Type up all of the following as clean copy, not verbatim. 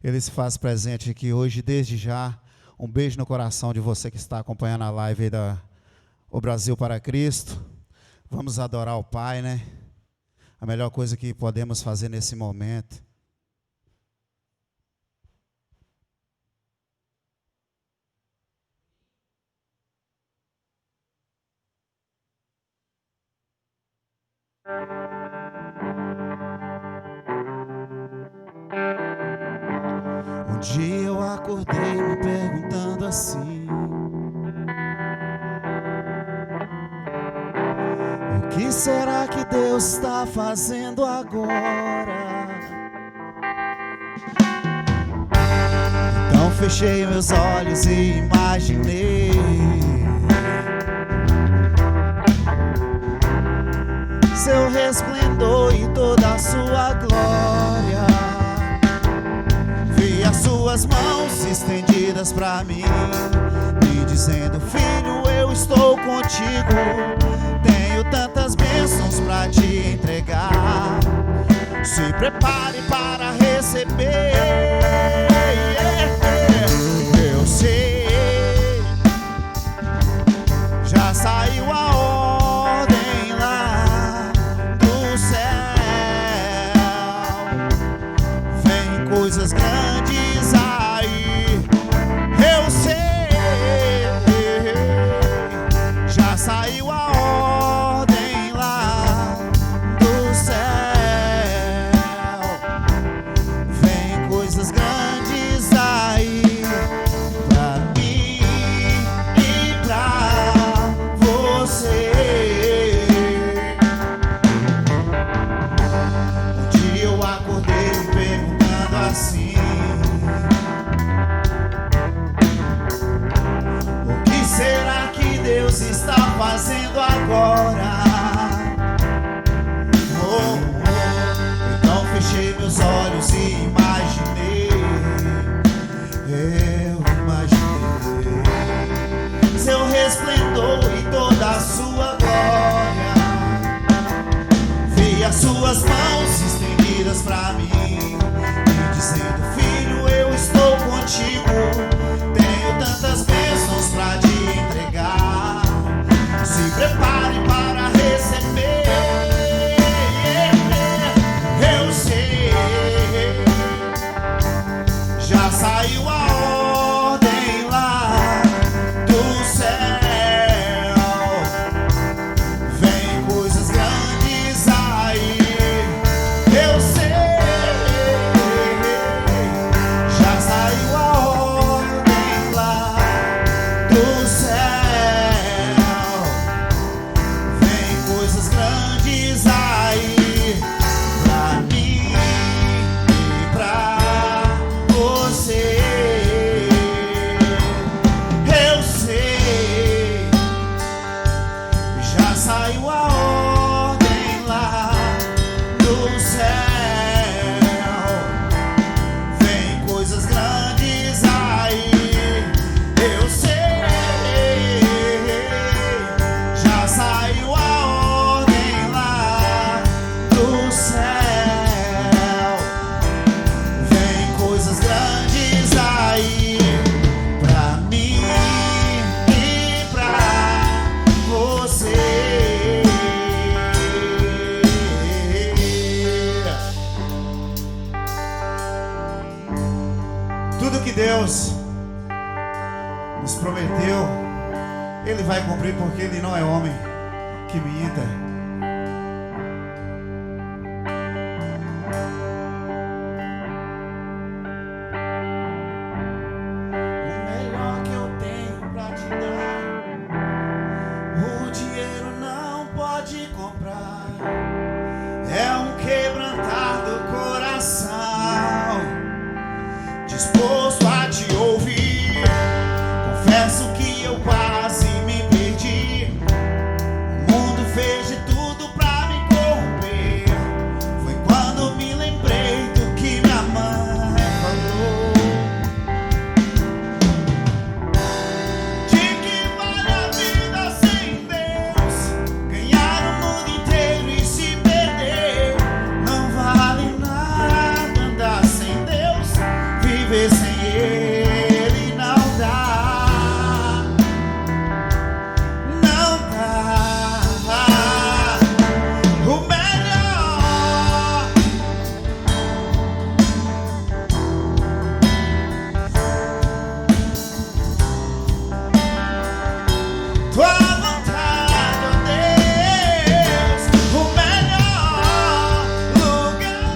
Ele se faz presente aqui hoje, desde já. Um beijo no coração de você que está acompanhando a live aí da O Brasil para Cristo. Vamos adorar o Pai, né? A melhor coisa que podemos fazer nesse momento. Um dia eu acordei me perguntando assim: o que será que Deus está fazendo agora? Então fechei meus olhos e imaginei seu resplendor e toda a sua glória. Vi as suas mãos estendidas pra mim, me dizendo: filho, eu estou contigo. Tenho tantas bênçãos pra te entregar. Se prepare para receber. Eu sei, já saiu a ordem lá do céu. Vem coisas grandes aí. Eu sei, já saiu a ordem lá do céu. Vem coisas grandes aí pra mim e pra você. Um dia eu acordei me perguntando assim: o que será que Deus está fazendo agora? Oh, então fechei meus olhos e imaginei. Eu imaginei seu resplendor e toda a sua glória. Vi as suas mãos estendidas pra mim, me dizendo: filho, eu estou contigo. Tenho tantas bênçãos pra te entregar. Se prepare para receber. Eu sei, já saiu a ordem lá do céu. Vem coisas grandes aí. Eu sei, já saiu a ordem lá do céu. Vem coisas grandes aí pra mim e pra você. Eu sei, já saiu a ordem lá do céu. Vem coisas grandes aí. Eu sei, já saiu a ordem lá do céu. Vem coisas grandes aí pra mim e pra você. Tudo que Deus nos prometeu, Ele vai cumprir, porque Ele não é homem que minta. O melhor que eu tenho pra te dar, o dinheiro não pode comprar. É um quebrantar do coração, disposto a te ouvir. Confesso que eu quase me perdi. O mundo fez de tudo pra me corromper. Foi quando me lembrei do que minha mãe falou, de que vale a vida sem Deus, ganhar o mundo inteiro e se perder. Não vale nada andar sem Deus, Viver sem Ele não dá, não dá. O melhor, tua vontade, ó Deus, o melhor lugar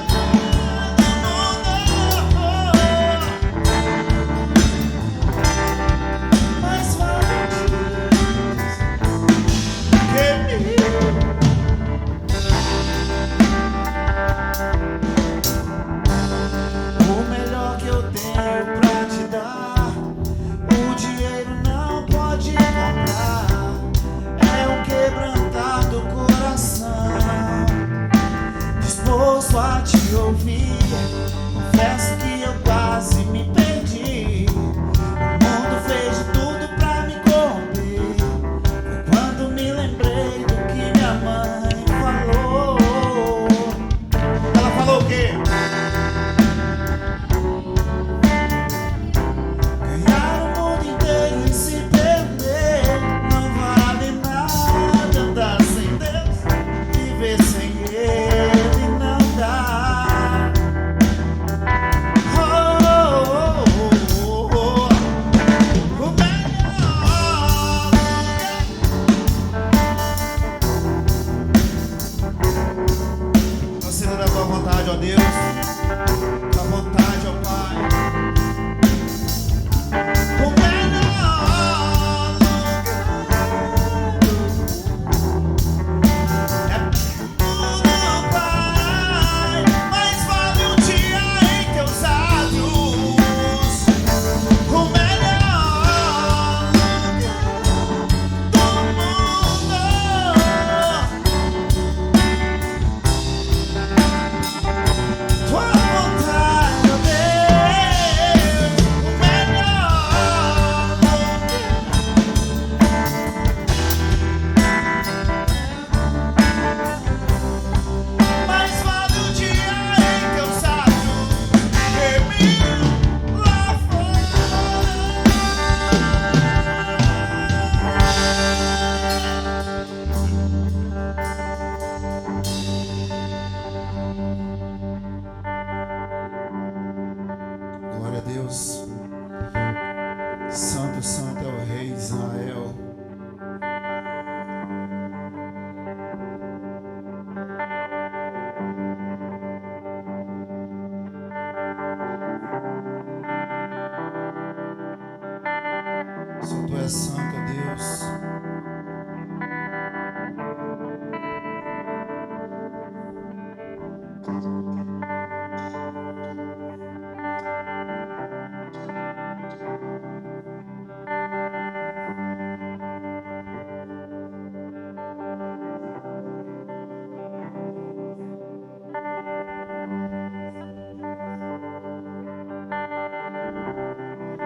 do mundo. Mais forte que mil. O melhor que eu tenho pra te dar, o dinheiro não pode comprar. É um quebrantado coração, disposto a te ouvir. Confesso que eu quase me perdi. O mundo fez de tudo pra me corromper. Foi quando me lembrei do que minha mãe falou. Ela falou o quê? Ganhar o mundo inteiro e se perder não vale nada. Andar sem Deus, viver sem Ele não dá. Oh, oh, oh, oh, oh. O melhor. Conceda da tua vontade, ó Deus, tua vontade, ó Pai. O melhor lugar é tudo, Pai. Mais vale um dia em teus átrios. O melhor lugar do mundo. Tua vontade, ó Deus, o melhor lugar. Mais vale um dia em teus átrios que mil lá fora. Glória a Deus. Santo, santo é o Rei Israel. Só tu és santo, ó Deus.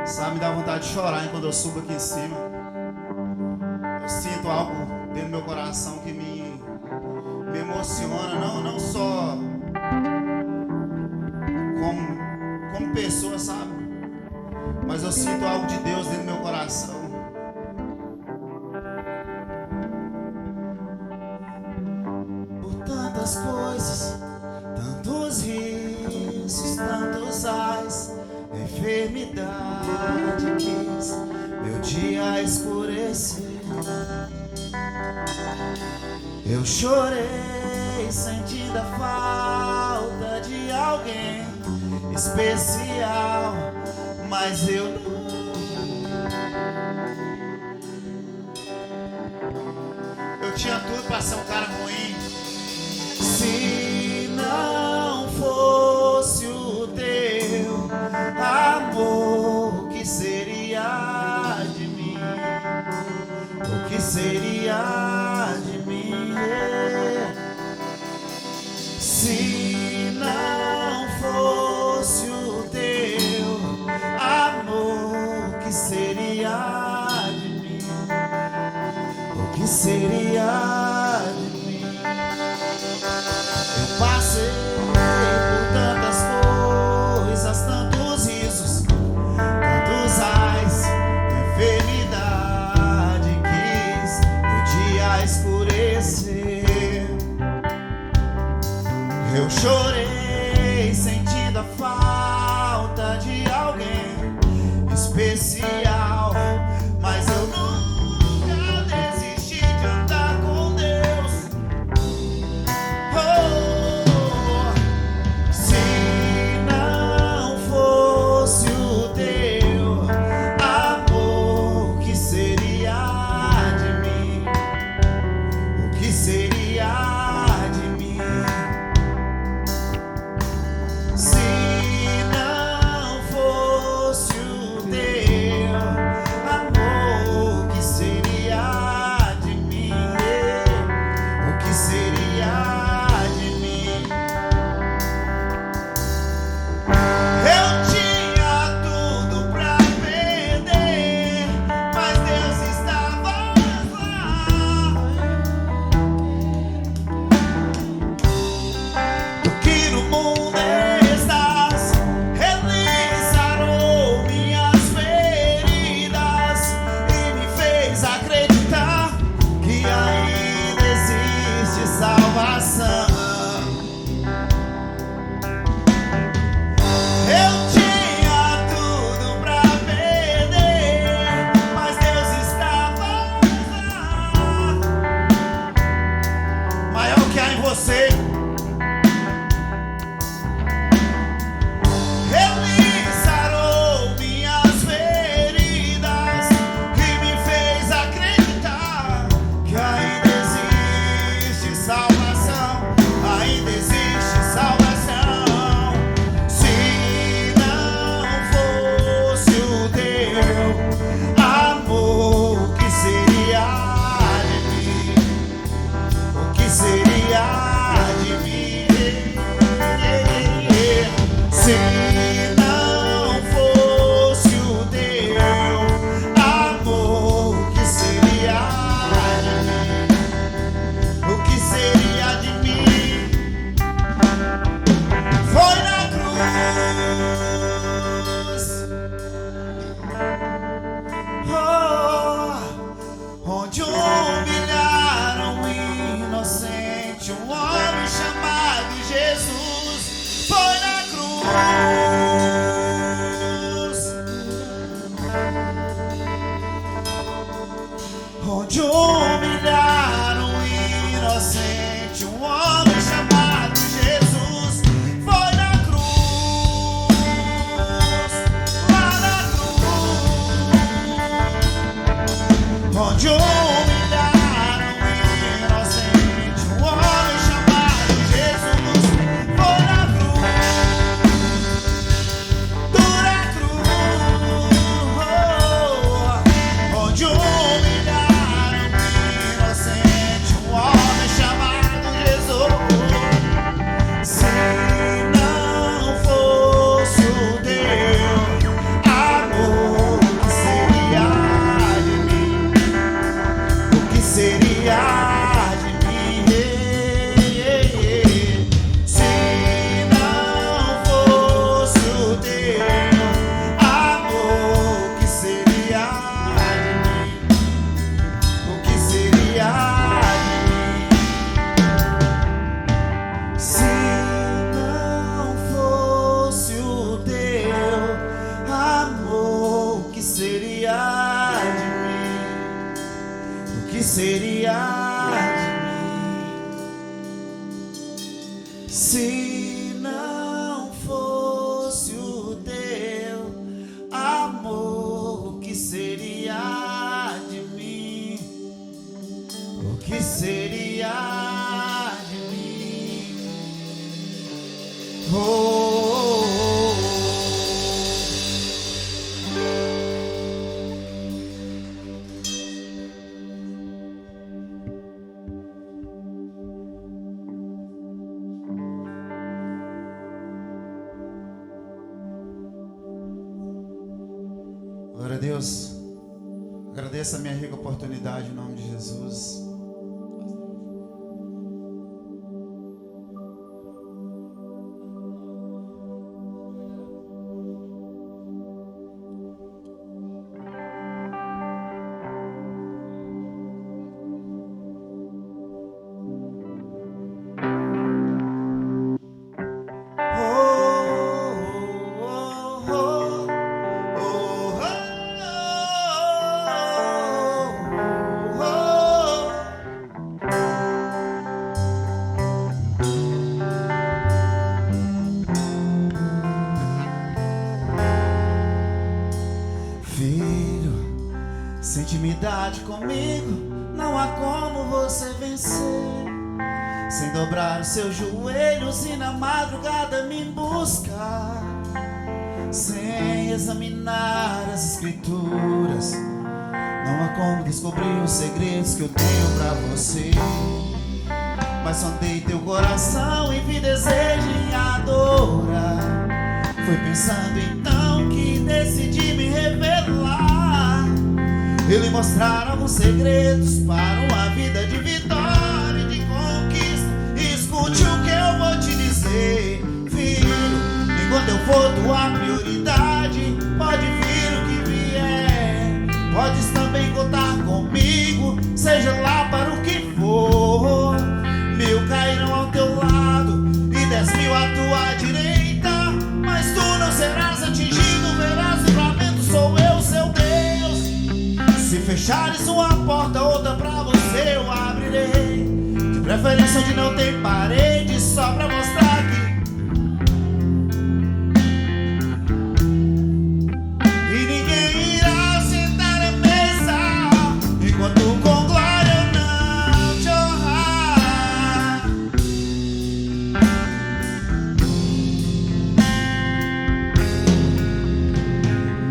Sabe, me dá vontade de chorar quando eu subo aqui em cima. Eu sinto algo dentro do meu coração que me emociona, não só como pessoa, sabe? Mas eu sinto algo de Deus dentro do meu coração. Por tantas coisas, tantos risos, tantos ais, enfermidade quis meu dia escurecer. Eu chorei sentindo a falta de alguém especial, mas eu tinha tudo pra ser um cara ruim. Se não fosse o teu amor, o que seria de mim? O que seria de mim? Se não fosse o teu amor, o que seria de mim? O que seria de mim? Eu passei por tantas coisas, tantos risos, especial, mas eu nunca desisti de andar com Deus. Oh, se não fosse o teu amor, o que seria de mim? O que seria de mim? Se não fosse o teu amor, o que seria de mim? O que seria de mim? Eu tinha tudo pra perder, mas Deus estava lá. Do que no mundo estás, Ele sarou minhas feridas e me fez acreditar que ainda existe salvação. Eu tinha tudo pra perder, mas Deus estava lá. Maior que há em você. Ele sarou minhas feridas e me fez acreditar que ainda existe salvação, ainda existe salvação. Se não fosse o teu amor, o que seria de mim? O que seria de mim? Se não fosse o teu amor, o que seria de mim? O que seria de mim? Foi na cruz, onde humilharam o inocente, um homem chamado Jesus. Foi na cruz, onde humilharam o inocente, um homem chamado Jesus. Foi na cruz, lá na cruz, onde humilharam o inocente, um homem chamado Jesus. Foi na dura cruz, onde humilharam o inocente, um homem chamado Jesus. Se não fosse o teu amor, o que seria de mim? O que seria de mim? Se não fosse o teu amor, o que seria de mim? O que seria de mim? Se não fosse o teu amor, o que seria de mim? O que seria de mim? Se não fosse o teu amor, o que seria de mim? O que seria de mim? Oh, glória a Deus. Agradeço a minha rica oportunidade em nome de Jesus. Oh, oh, oh, oh, oh. Filho, sem intimidade comigo, não há como você vencer. Sem dobrar os seus joelhos e na madrugada me buscar. Sem examinar as escrituras, não há como descobrir os segredos que eu tenho pra você. Mas sondei teu coração e vi desejo em adorar. Foi pensando então que decidi me revelar e lhe mostrar alguns segredos para uma vida de vitória e de conquista. Escute o que eu vou te dizer, filho. Enquanto eu for tua prioridade, pode vir o que vier. Podes também contar comigo, seja lá para o que for. 1000 cairão ao teu lado e 10.000 à tua direita, mas tu não serás atingido, verás livramento, sou eu, seu Deus. Se fechares uma porta, outra pra você eu abrirei. De preferência onde não tem parede, só pra mostrar que e ninguém irá sentar à mesa enquanto com glória eu não te honrar.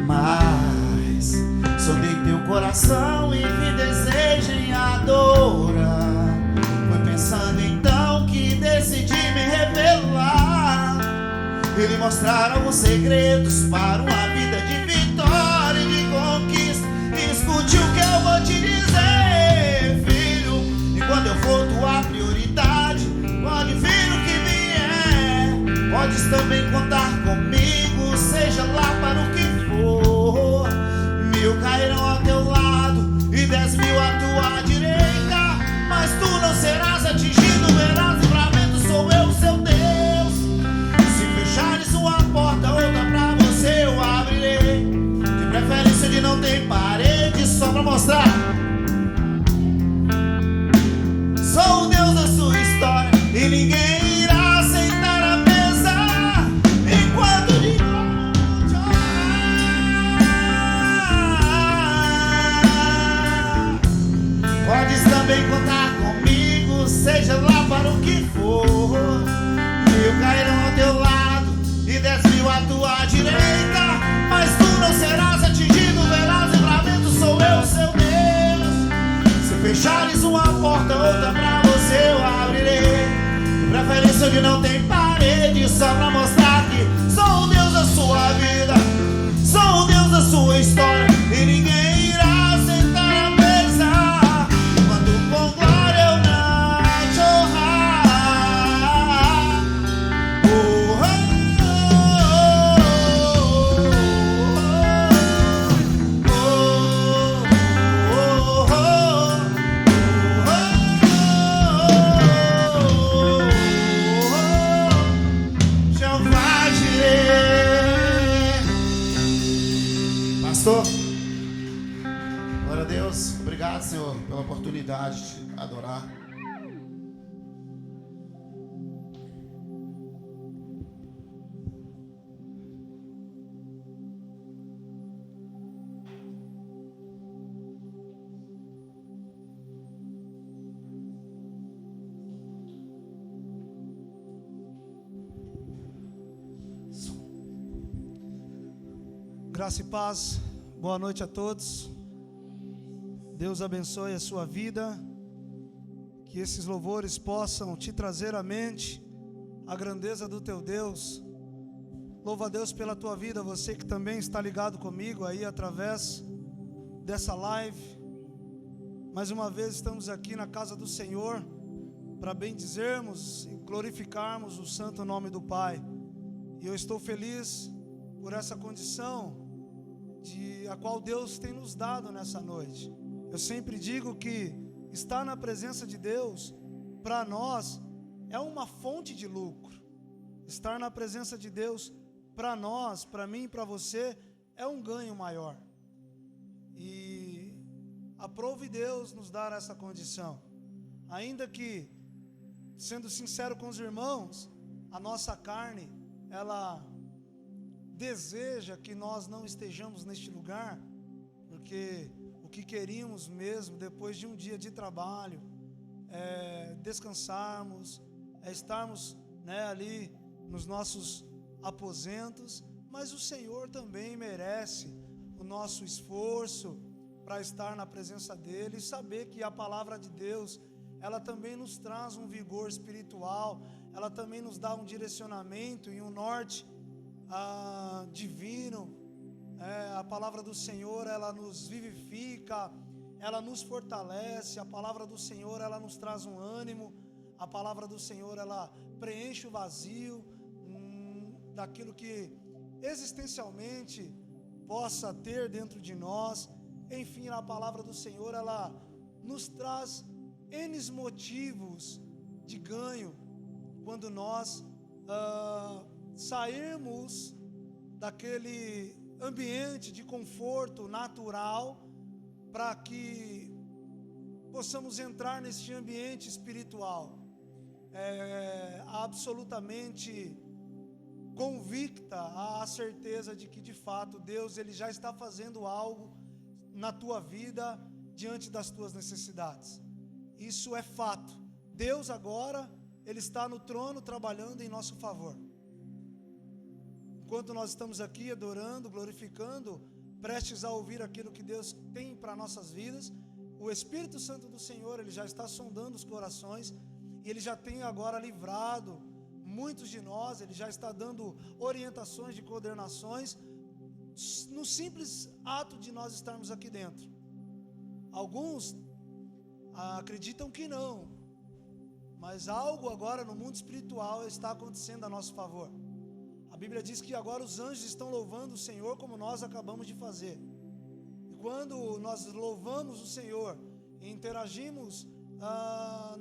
Mas sondei teu coração e vi desejo em adorar. Foi pensando então que decidi me revelar e lhe mostrar alguns segredos para uma vida de vitória e de conquista. Escute o que eu vou te dizer, filho. Enquanto eu for tua prioridade, pode vir o que vier. Podes também contar comigo, seja lá para o que for. 1000 cairão ao teu lado e 10.000 à tua direita, mas tu não serás atingido, verás livramento, sou eu, seu Deus. Se fechares uma porta, outra pra você eu abrirei. De preferência onde não tem parede, só pra mostrar sou o Deus da sua história e ninguém irá sentar à mesa enquanto de glória te honrar. Podes também contar comigo, seja lá para o que for. 1000 cairão ao teu lado e 10.000 à tua direita, mas tu não serás atingido, verás livramento, sou eu, seu Deus. Se fechares uma porta, outra pra você eu abrirei. De preferência onde não tem parede, só pra mostrar que sou o Deus da sua vida, sou o Deus da sua história e ninguém irá sentar à mesa quando com glória eu não te honrar. Oh, oh, oh, oh, oh, oh, Jeová Jireh. Pastor, glória a Deus. Obrigado, Senhor, pela oportunidade de adorar. Graça e paz, boa noite a todos. Deus abençoe a sua vida, que esses louvores possam te trazer à mente a grandeza do teu Deus. Louva a Deus pela tua vida, você que também está ligado comigo aí através dessa live. Mais uma vez estamos aqui na casa do Senhor para bendizermos e glorificarmos o santo nome do Pai. E eu estou feliz por essa condição a qual Deus tem nos dado nessa noite. Eu sempre digo que estar na presença de Deus, para nós, é uma fonte de lucro. Estar na presença de Deus, para nós, para mim e para você, é um ganho maior. E aprove Deus nos dar essa condição. Ainda que, sendo sincero com os irmãos, a nossa carne, ela deseja que nós não estejamos neste lugar, porque o que queríamos mesmo, depois de um dia de trabalho, é descansarmos, é estarmos, né, ali nos nossos aposentos, mas o Senhor também merece o nosso esforço para estar na presença dEle e saber que a palavra de Deus, ela também nos traz um vigor espiritual, ela também nos dá um direcionamento e um norte divino. A palavra do Senhor, ela nos vivifica, ela nos fortalece, a palavra do Senhor, ela nos traz um ânimo, a palavra do Senhor, ela preenche o vazio daquilo que existencialmente possa ter dentro de nós. Enfim, a palavra do Senhor, ela nos traz N motivos de ganho quando nós sairmos daquele ambiente de conforto natural para que possamos entrar neste ambiente espiritual absolutamente convicta, a certeza de que de fato Deus, Ele já está fazendo algo na tua vida diante das tuas necessidades. Isso é fato. Deus agora, Ele está no trono trabalhando em nosso favor. Enquanto nós estamos aqui adorando, glorificando, prestes a ouvir aquilo que Deus tem para nossas vidas, o Espírito Santo do Senhor, Ele já está sondando os corações, e Ele já tem agora livrado muitos de nós, Ele já está dando orientações de coordenações, no simples ato de nós estarmos aqui dentro. Alguns acreditam que não, mas algo agora no mundo espiritual está acontecendo a nosso favor. A Bíblia diz que agora os anjos estão louvando o Senhor como nós acabamos de fazer. E quando nós louvamos o Senhor e interagimos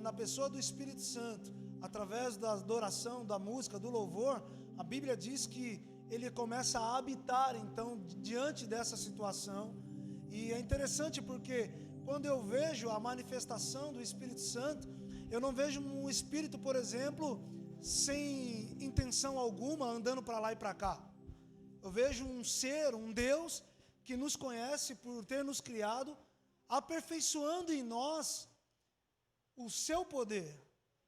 na pessoa do Espírito Santo, através da adoração, da música, do louvor, a Bíblia diz que Ele começa a habitar então diante dessa situação. E é interessante porque quando eu vejo a manifestação do Espírito Santo, eu não vejo um Espírito, por exemplo, sem intenção alguma, andando para lá e para cá. Eu vejo um ser, um Deus, que nos conhece por ter nos criado, aperfeiçoando em nós o seu poder,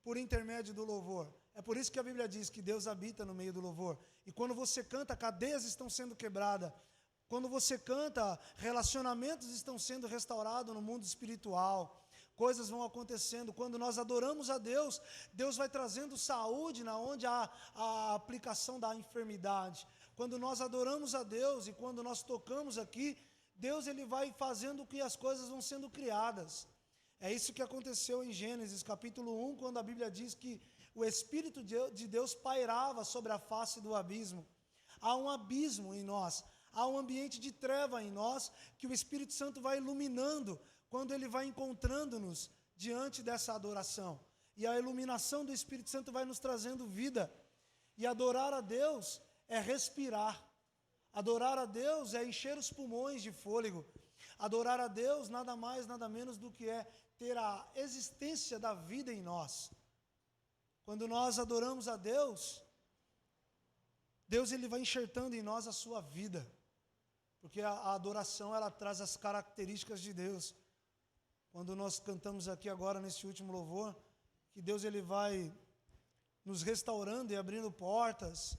por intermédio do louvor. É por isso que a Bíblia diz que Deus habita no meio do louvor. E quando você canta, cadeias estão sendo quebradas. Quando você canta, relacionamentos estão sendo restaurados no mundo espiritual. Coisas vão acontecendo. Quando nós adoramos a Deus, Deus vai trazendo saúde na onde há a aplicação da enfermidade. Quando nós adoramos a Deus e quando nós tocamos aqui, Deus, Ele vai fazendo que as coisas vão sendo criadas. É isso que aconteceu em Gênesis capítulo 1, quando a Bíblia diz que o Espírito de Deus pairava sobre a face do abismo. Há um abismo em nós, há um ambiente de treva em nós, que o Espírito Santo vai iluminando, quando Ele vai encontrando-nos diante dessa adoração. E a iluminação do Espírito Santo vai nos trazendo vida. E adorar a Deus é respirar. Adorar a Deus é encher os pulmões de fôlego. Adorar a Deus nada mais, nada menos do que é ter a existência da vida em nós. Quando nós adoramos a Deus, Deus, Ele vai enxertando em nós a sua vida. Porque a adoração, ela traz as características de Deus. Quando nós cantamos aqui agora, nesse último louvor, que Deus, Ele vai nos restaurando e abrindo portas,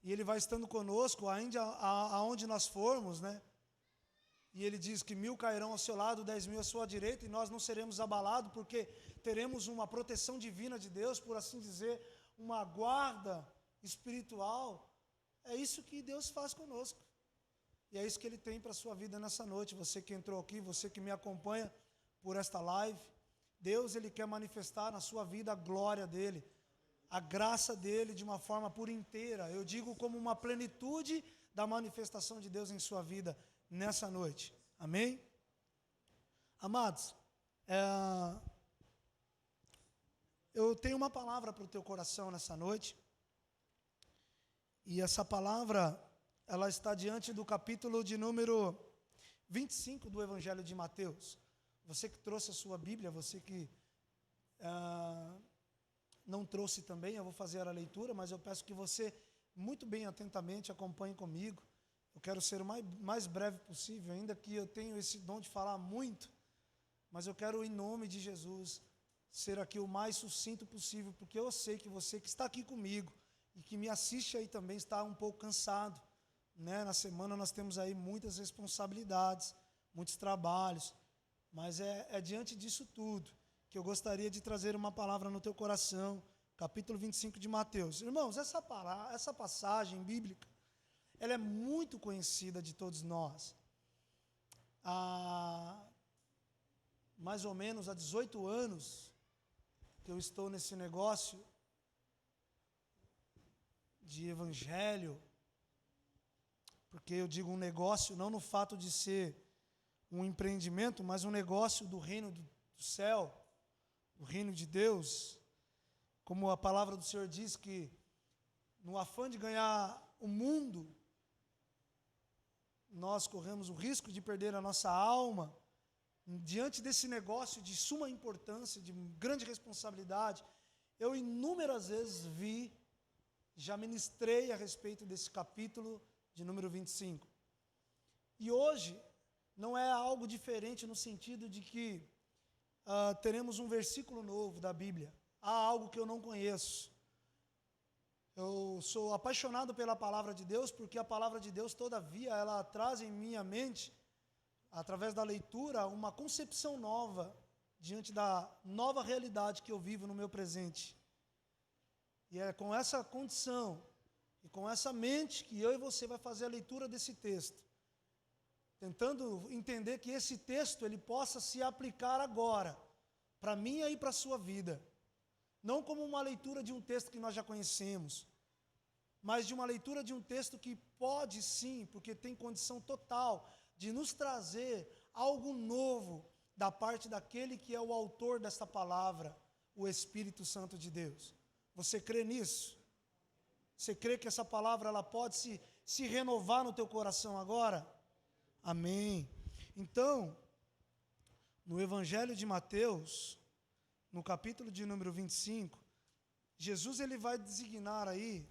e Ele vai estando conosco, ainda aonde nós formos, né? E Ele diz que 1000 cairão ao seu lado, 10.000 à sua direita, e nós não seremos abalados, porque teremos uma proteção divina de Deus, por assim dizer, uma guarda espiritual. É isso que Deus faz conosco. E é isso que Ele tem para a sua vida nessa noite. Você que entrou aqui, você que me acompanha por esta live, Deus, Ele quer manifestar na sua vida a glória dEle, a graça dEle de uma forma por inteira. Eu digo como uma plenitude da manifestação de Deus em sua vida nessa noite. Amém? Amados, eu tenho uma palavra para o teu coração nessa noite. E essa palavra, ela está diante do capítulo de número 25 do Evangelho de Mateus. Você que trouxe a sua Bíblia, você que não trouxe também, eu vou fazer a leitura, mas eu peço que você, muito bem atentamente, acompanhe comigo. Eu quero ser o mais breve possível, ainda que eu tenho esse dom de falar muito, mas eu quero, em nome de Jesus, ser aqui o mais sucinto possível, porque eu sei que você que está aqui comigo e que me assiste aí também está um pouco cansado, né? Na semana nós temos aí muitas responsabilidades, muitos trabalhos, mas é diante disso tudo que eu gostaria de trazer uma palavra no teu coração, capítulo 25 de Mateus. Irmãos, essa passagem bíblica, ela é muito conhecida de todos nós. Mais ou menos há 18 anos que eu estou nesse negócio de evangelho, porque eu digo um negócio não no fato de ser um empreendimento, mas um negócio do reino do céu, do reino de Deus. Como a palavra do Senhor diz que no afã de ganhar o mundo, nós corremos o risco de perder a nossa alma. Diante desse negócio de suma importância, de grande responsabilidade, eu inúmeras vezes já ministrei a respeito desse capítulo de número 25. E hoje não é algo diferente no sentido de que teremos um versículo novo da Bíblia. Há algo que eu não conheço. Eu sou apaixonado pela palavra de Deus, porque a palavra de Deus, todavia, ela traz em minha mente, através da leitura, uma concepção nova diante da nova realidade que eu vivo no meu presente. E é com essa condição e com essa mente que eu e você vai fazer a leitura desse texto, tentando entender que esse texto ele possa se aplicar agora, para mim e para a sua vida. Não como uma leitura de um texto que nós já conhecemos, mas de uma leitura de um texto que pode sim, porque tem condição total de nos trazer algo novo da parte daquele que é o autor desta palavra, o Espírito Santo de Deus. Você crê nisso? Você crê que essa palavra ela pode se renovar no teu coração agora? Amém. Então, no Evangelho de Mateus, no capítulo de número 25, Jesus ele vai designar aí,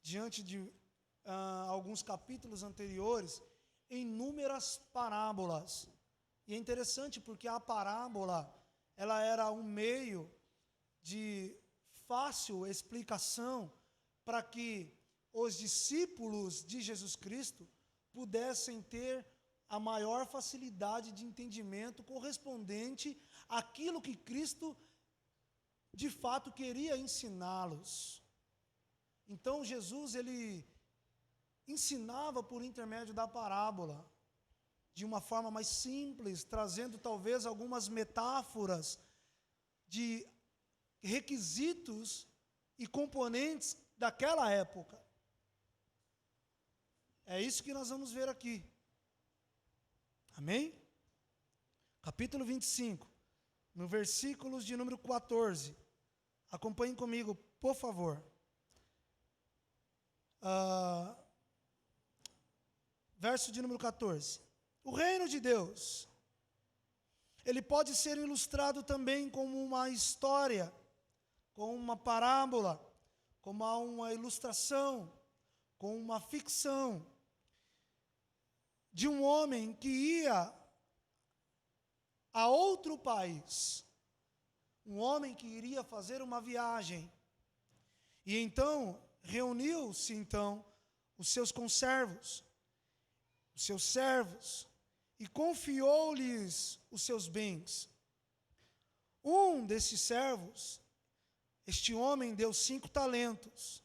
diante de alguns capítulos anteriores, inúmeras parábolas. E é interessante porque a parábola, ela era um meio de fácil explicação para que os discípulos de Jesus Cristo pudessem ter a maior facilidade de entendimento correspondente àquilo que Cristo de fato queria ensiná-los. Então Jesus ele ensinava por intermédio da parábola, de uma forma mais simples, trazendo talvez algumas metáforas de requisitos e componentes daquela época. É isso que nós vamos ver aqui. Amém? Capítulo 25, no versículos de número 14. Acompanhem comigo, por favor. Verso de número 14. O reino de Deus, ele pode ser ilustrado também como uma história, como uma parábola, como uma ilustração, como uma ficção de um homem que ia a outro país, um homem que iria fazer uma viagem, e então reuniu-se os seus conservos, os seus servos, e confiou-lhes os seus bens. Um desses servos, este homem deu 5 talentos.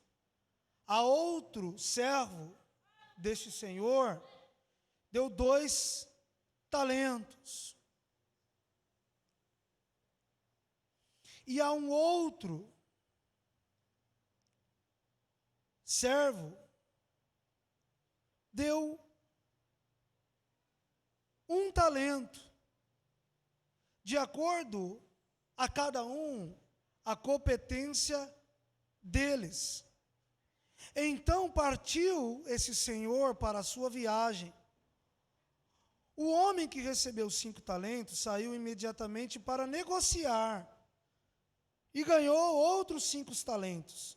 A outro servo deste senhor deu 2 talentos. E a um outro servo deu 1 talento, de acordo a cada um a competência deles. Então partiu esse senhor para a sua viagem. O homem que recebeu 5 talentos saiu imediatamente para negociar e ganhou outros 5 talentos.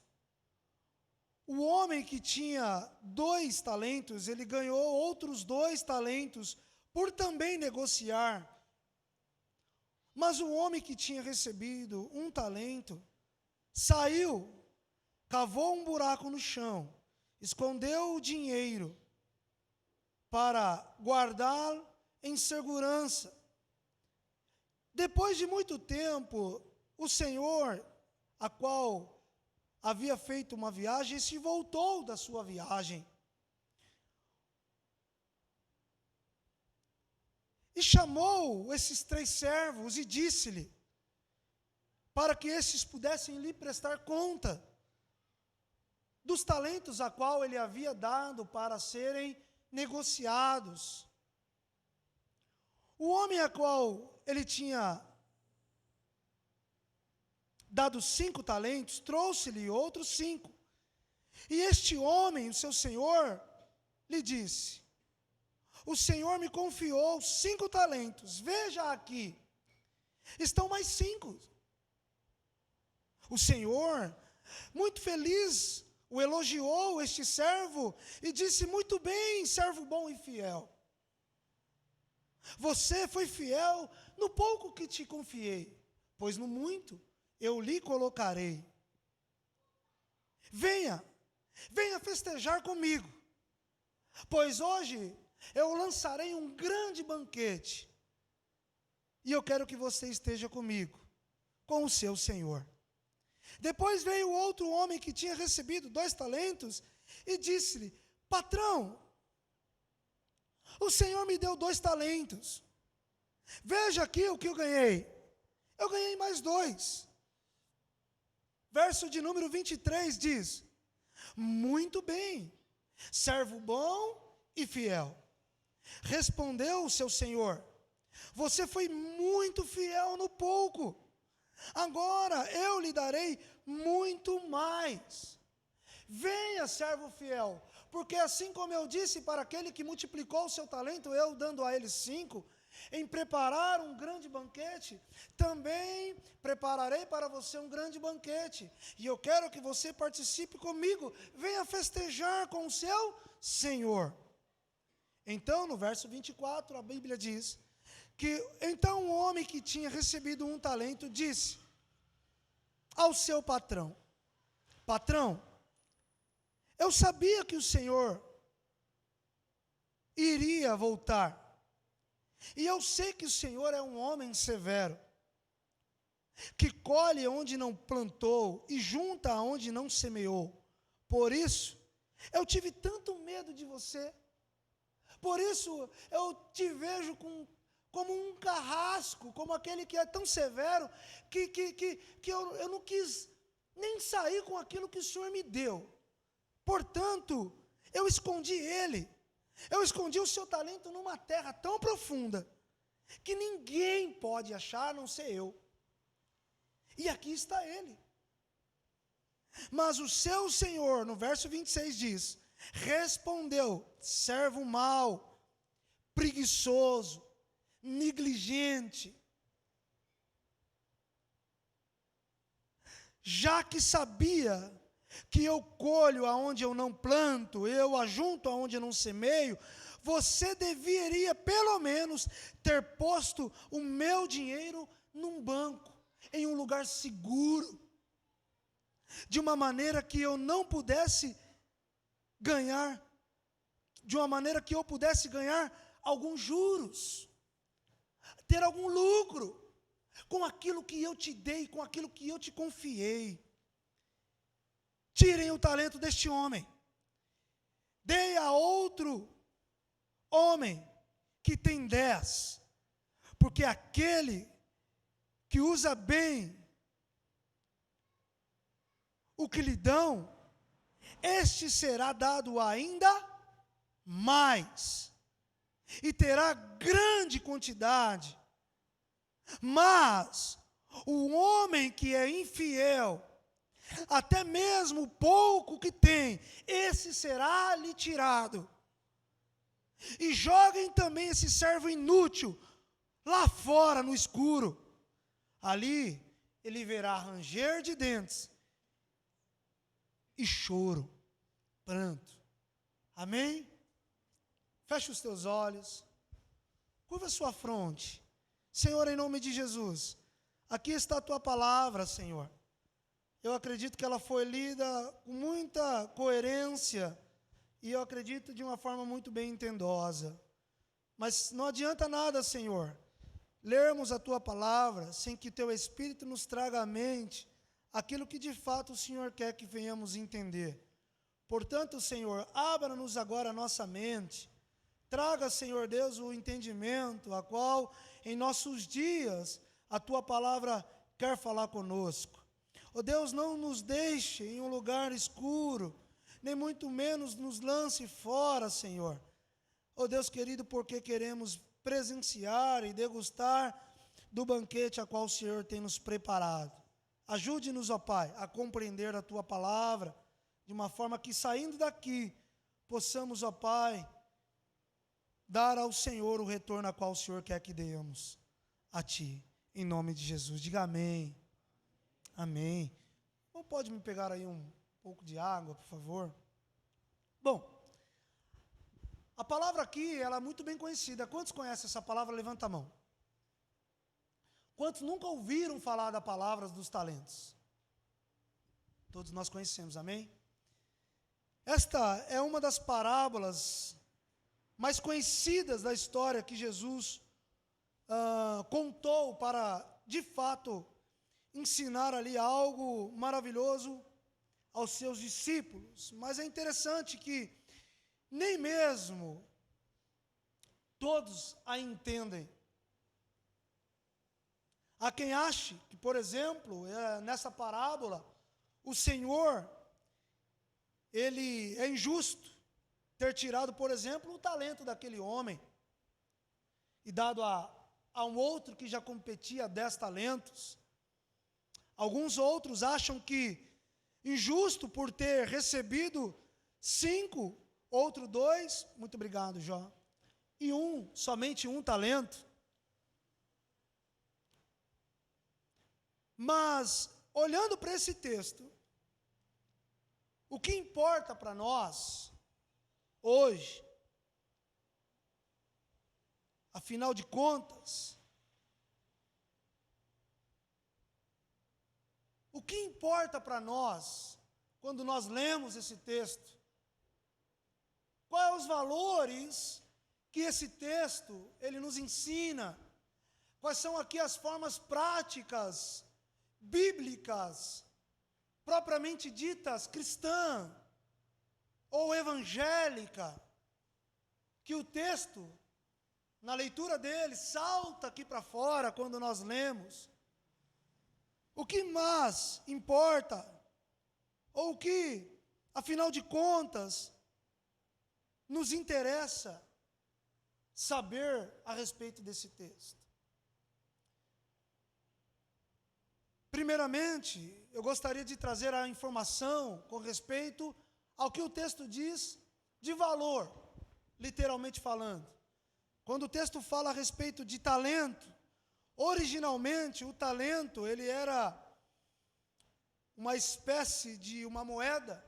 o homem que tinha 2 talentos, ele ganhou outros 2 talentos por também negociar. Mas o homem que tinha recebido 1 talento, saiu, cavou um buraco no chão, escondeu o dinheiro para guardá-lo em segurança. Depois de muito tempo, o senhor, a qual havia feito uma viagem, se voltou da sua viagem. E chamou esses 3 servos e disse-lhe, para que esses pudessem lhe prestar conta dos talentos a qual ele havia dado para serem negociados. O homem a qual ele tinha dado 5 talentos, trouxe-lhe outros 5. E este homem, o seu senhor, lhe disse, o Senhor me confiou 5 talentos, veja aqui, estão mais 5. O Senhor, muito feliz, o elogiou, este servo, e disse, muito bem, servo bom e fiel. Você foi fiel no pouco que te confiei, pois no muito eu lhe colocarei. Venha festejar comigo, pois hoje eu lançarei um grande banquete, e eu quero que você esteja comigo, com o seu senhor. Depois veio outro homem que tinha recebido 2 talentos, e disse-lhe, patrão, o Senhor me deu 2 talentos, veja aqui o que eu ganhei mais 2. Verso de número 23 diz, muito bem, servo bom e fiel. Respondeu o seu senhor, você foi muito fiel no pouco, agora eu lhe darei muito mais. Venha, servo fiel, porque assim como eu disse para aquele que multiplicou o seu talento, eu dando a ele 5, em preparar um grande banquete, também prepararei para você um grande banquete, e eu quero que você participe comigo, venha festejar com o seu Senhor. Então, no verso 24, a Bíblia diz, que então o homem que tinha recebido 1 talento, disse ao seu patrão, patrão, eu sabia que o Senhor iria voltar, e eu sei que o Senhor é um homem severo, que colhe onde não plantou e junta onde não semeou. Por isso, eu tive tanto medo de você. Por isso, eu te vejo como um carrasco, como aquele que é tão severo, que eu não quis nem sair com aquilo que o Senhor me deu. Portanto, eu escondi ele. Eu escondi o seu talento numa terra tão profunda, que ninguém pode achar, a não ser eu. E aqui está ele. Mas o seu senhor, no verso 26 diz, respondeu, servo mau, preguiçoso, negligente, já que sabia que eu colho aonde eu não planto, eu ajunto aonde eu não semeio, você deveria pelo menos ter posto o meu dinheiro num banco, em um lugar seguro, de uma maneira que eu não pudesse ganhar, de uma maneira que eu pudesse ganhar alguns juros, ter algum lucro, com aquilo que eu te dei, com aquilo que eu te confiei. Tirem o talento deste homem, dei a outro homem que tem 10, porque aquele que usa bem o que lhe dão, este será dado ainda mais, e terá grande quantidade. Mas o homem que é infiel, até mesmo o pouco que tem, esse será lhe tirado. E joguem também esse servo inútil lá fora no escuro. Ali ele verá ranger de dentes e choro. pranto. Amém? Feche os teus olhos, curva a sua fronte. Senhor, em nome de Jesus, aqui está a tua palavra, Senhor. Eu acredito que ela foi lida com muita coerência e eu acredito de uma forma muito bem entendosa. Mas não adianta nada, Senhor, lermos a tua palavra sem que teu Espírito nos traga à mente aquilo que de fato o Senhor quer que venhamos entender. Portanto, Senhor, abra-nos agora a nossa mente. Traga, Senhor Deus, o entendimento a qual em nossos dias a tua palavra quer falar conosco. Ó Deus, não nos deixe em um lugar escuro, nem muito menos nos lance fora, Senhor. Ó Deus querido, porque queremos presenciar e degustar do banquete a qual o Senhor tem nos preparado. Ajude-nos, ó Pai, a compreender a tua palavra, de uma forma que saindo daqui, possamos, ó Pai, dar ao Senhor o retorno a qual o Senhor quer que demos a Ti, em nome de Jesus. Diga amém. Amém. Ou pode me pegar aí um pouco de água, por favor? Bom, a palavra aqui, ela é muito bem conhecida. Quantos conhecem essa palavra? Levanta a mão. Quantos nunca ouviram falar da palavra dos talentos? Todos nós conhecemos, amém? Esta é uma das parábolas mais conhecidas da história que Jesus contou para, de fato, ensinar ali algo maravilhoso aos seus discípulos. Mas é interessante que nem mesmo todos a entendem. Há quem ache que, por exemplo, nessa parábola, o Senhor, ele é injusto ter tirado, por exemplo, o talento daquele homem e dado a um outro que já competia 10 talentos. Alguns outros acham que injusto por ter recebido 5, outro 2, muito obrigado, Jó, e somente um talento. Mas, olhando para esse texto, o que importa para nós, hoje, afinal de contas, o que importa para nós, quando nós lemos esse texto, quais são os valores que esse texto, ele nos ensina, quais são aqui as formas práticas, bíblicas, propriamente ditas cristã ou evangélica, que o texto, na leitura dele, salta aqui para fora quando nós lemos. O que mais importa, ou o que, afinal de contas, nos interessa saber a respeito desse texto? Primeiramente, eu gostaria de trazer a informação com respeito ao que o texto diz de valor, literalmente falando. Quando o texto fala a respeito de talento, originalmente o talento, ele era uma espécie de uma moeda,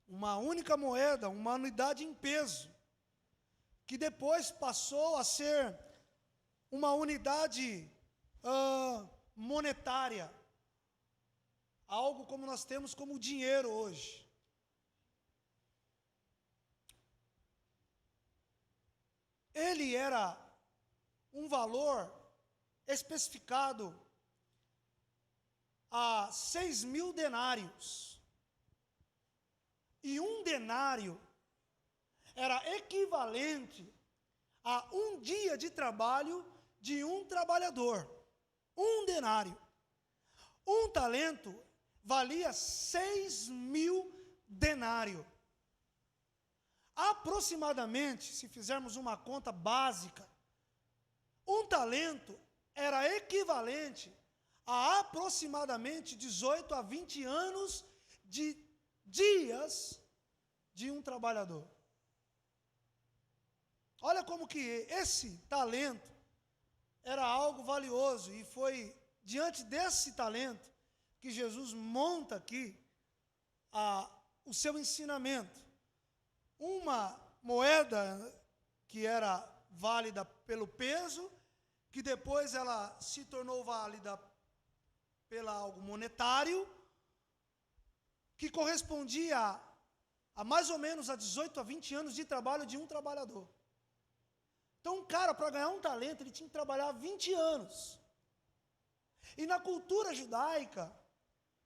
uma única moeda, uma unidade em peso, que depois passou a ser uma unidade monetária, algo como nós temos como dinheiro hoje. Ele era um valor especificado a 6.000 denários. E um denário era equivalente a um dia de trabalho de um trabalhador. Um denário. Um talento valia 6.000 denários. Aproximadamente, se fizermos uma conta básica, um talento era equivalente a aproximadamente 18 a 20 anos de dias de um trabalhador. Olha como que esse talento era algo valioso, e foi diante desse talento que Jesus monta aqui o seu ensinamento. Uma moeda que era válida pelo peso, que depois ela se tornou válida pelo algo monetário, que correspondia a mais ou menos a 18 a 20 anos de trabalho de um trabalhador. Então, um cara, para ganhar um talento, ele tinha que trabalhar 20 anos. E na cultura judaica,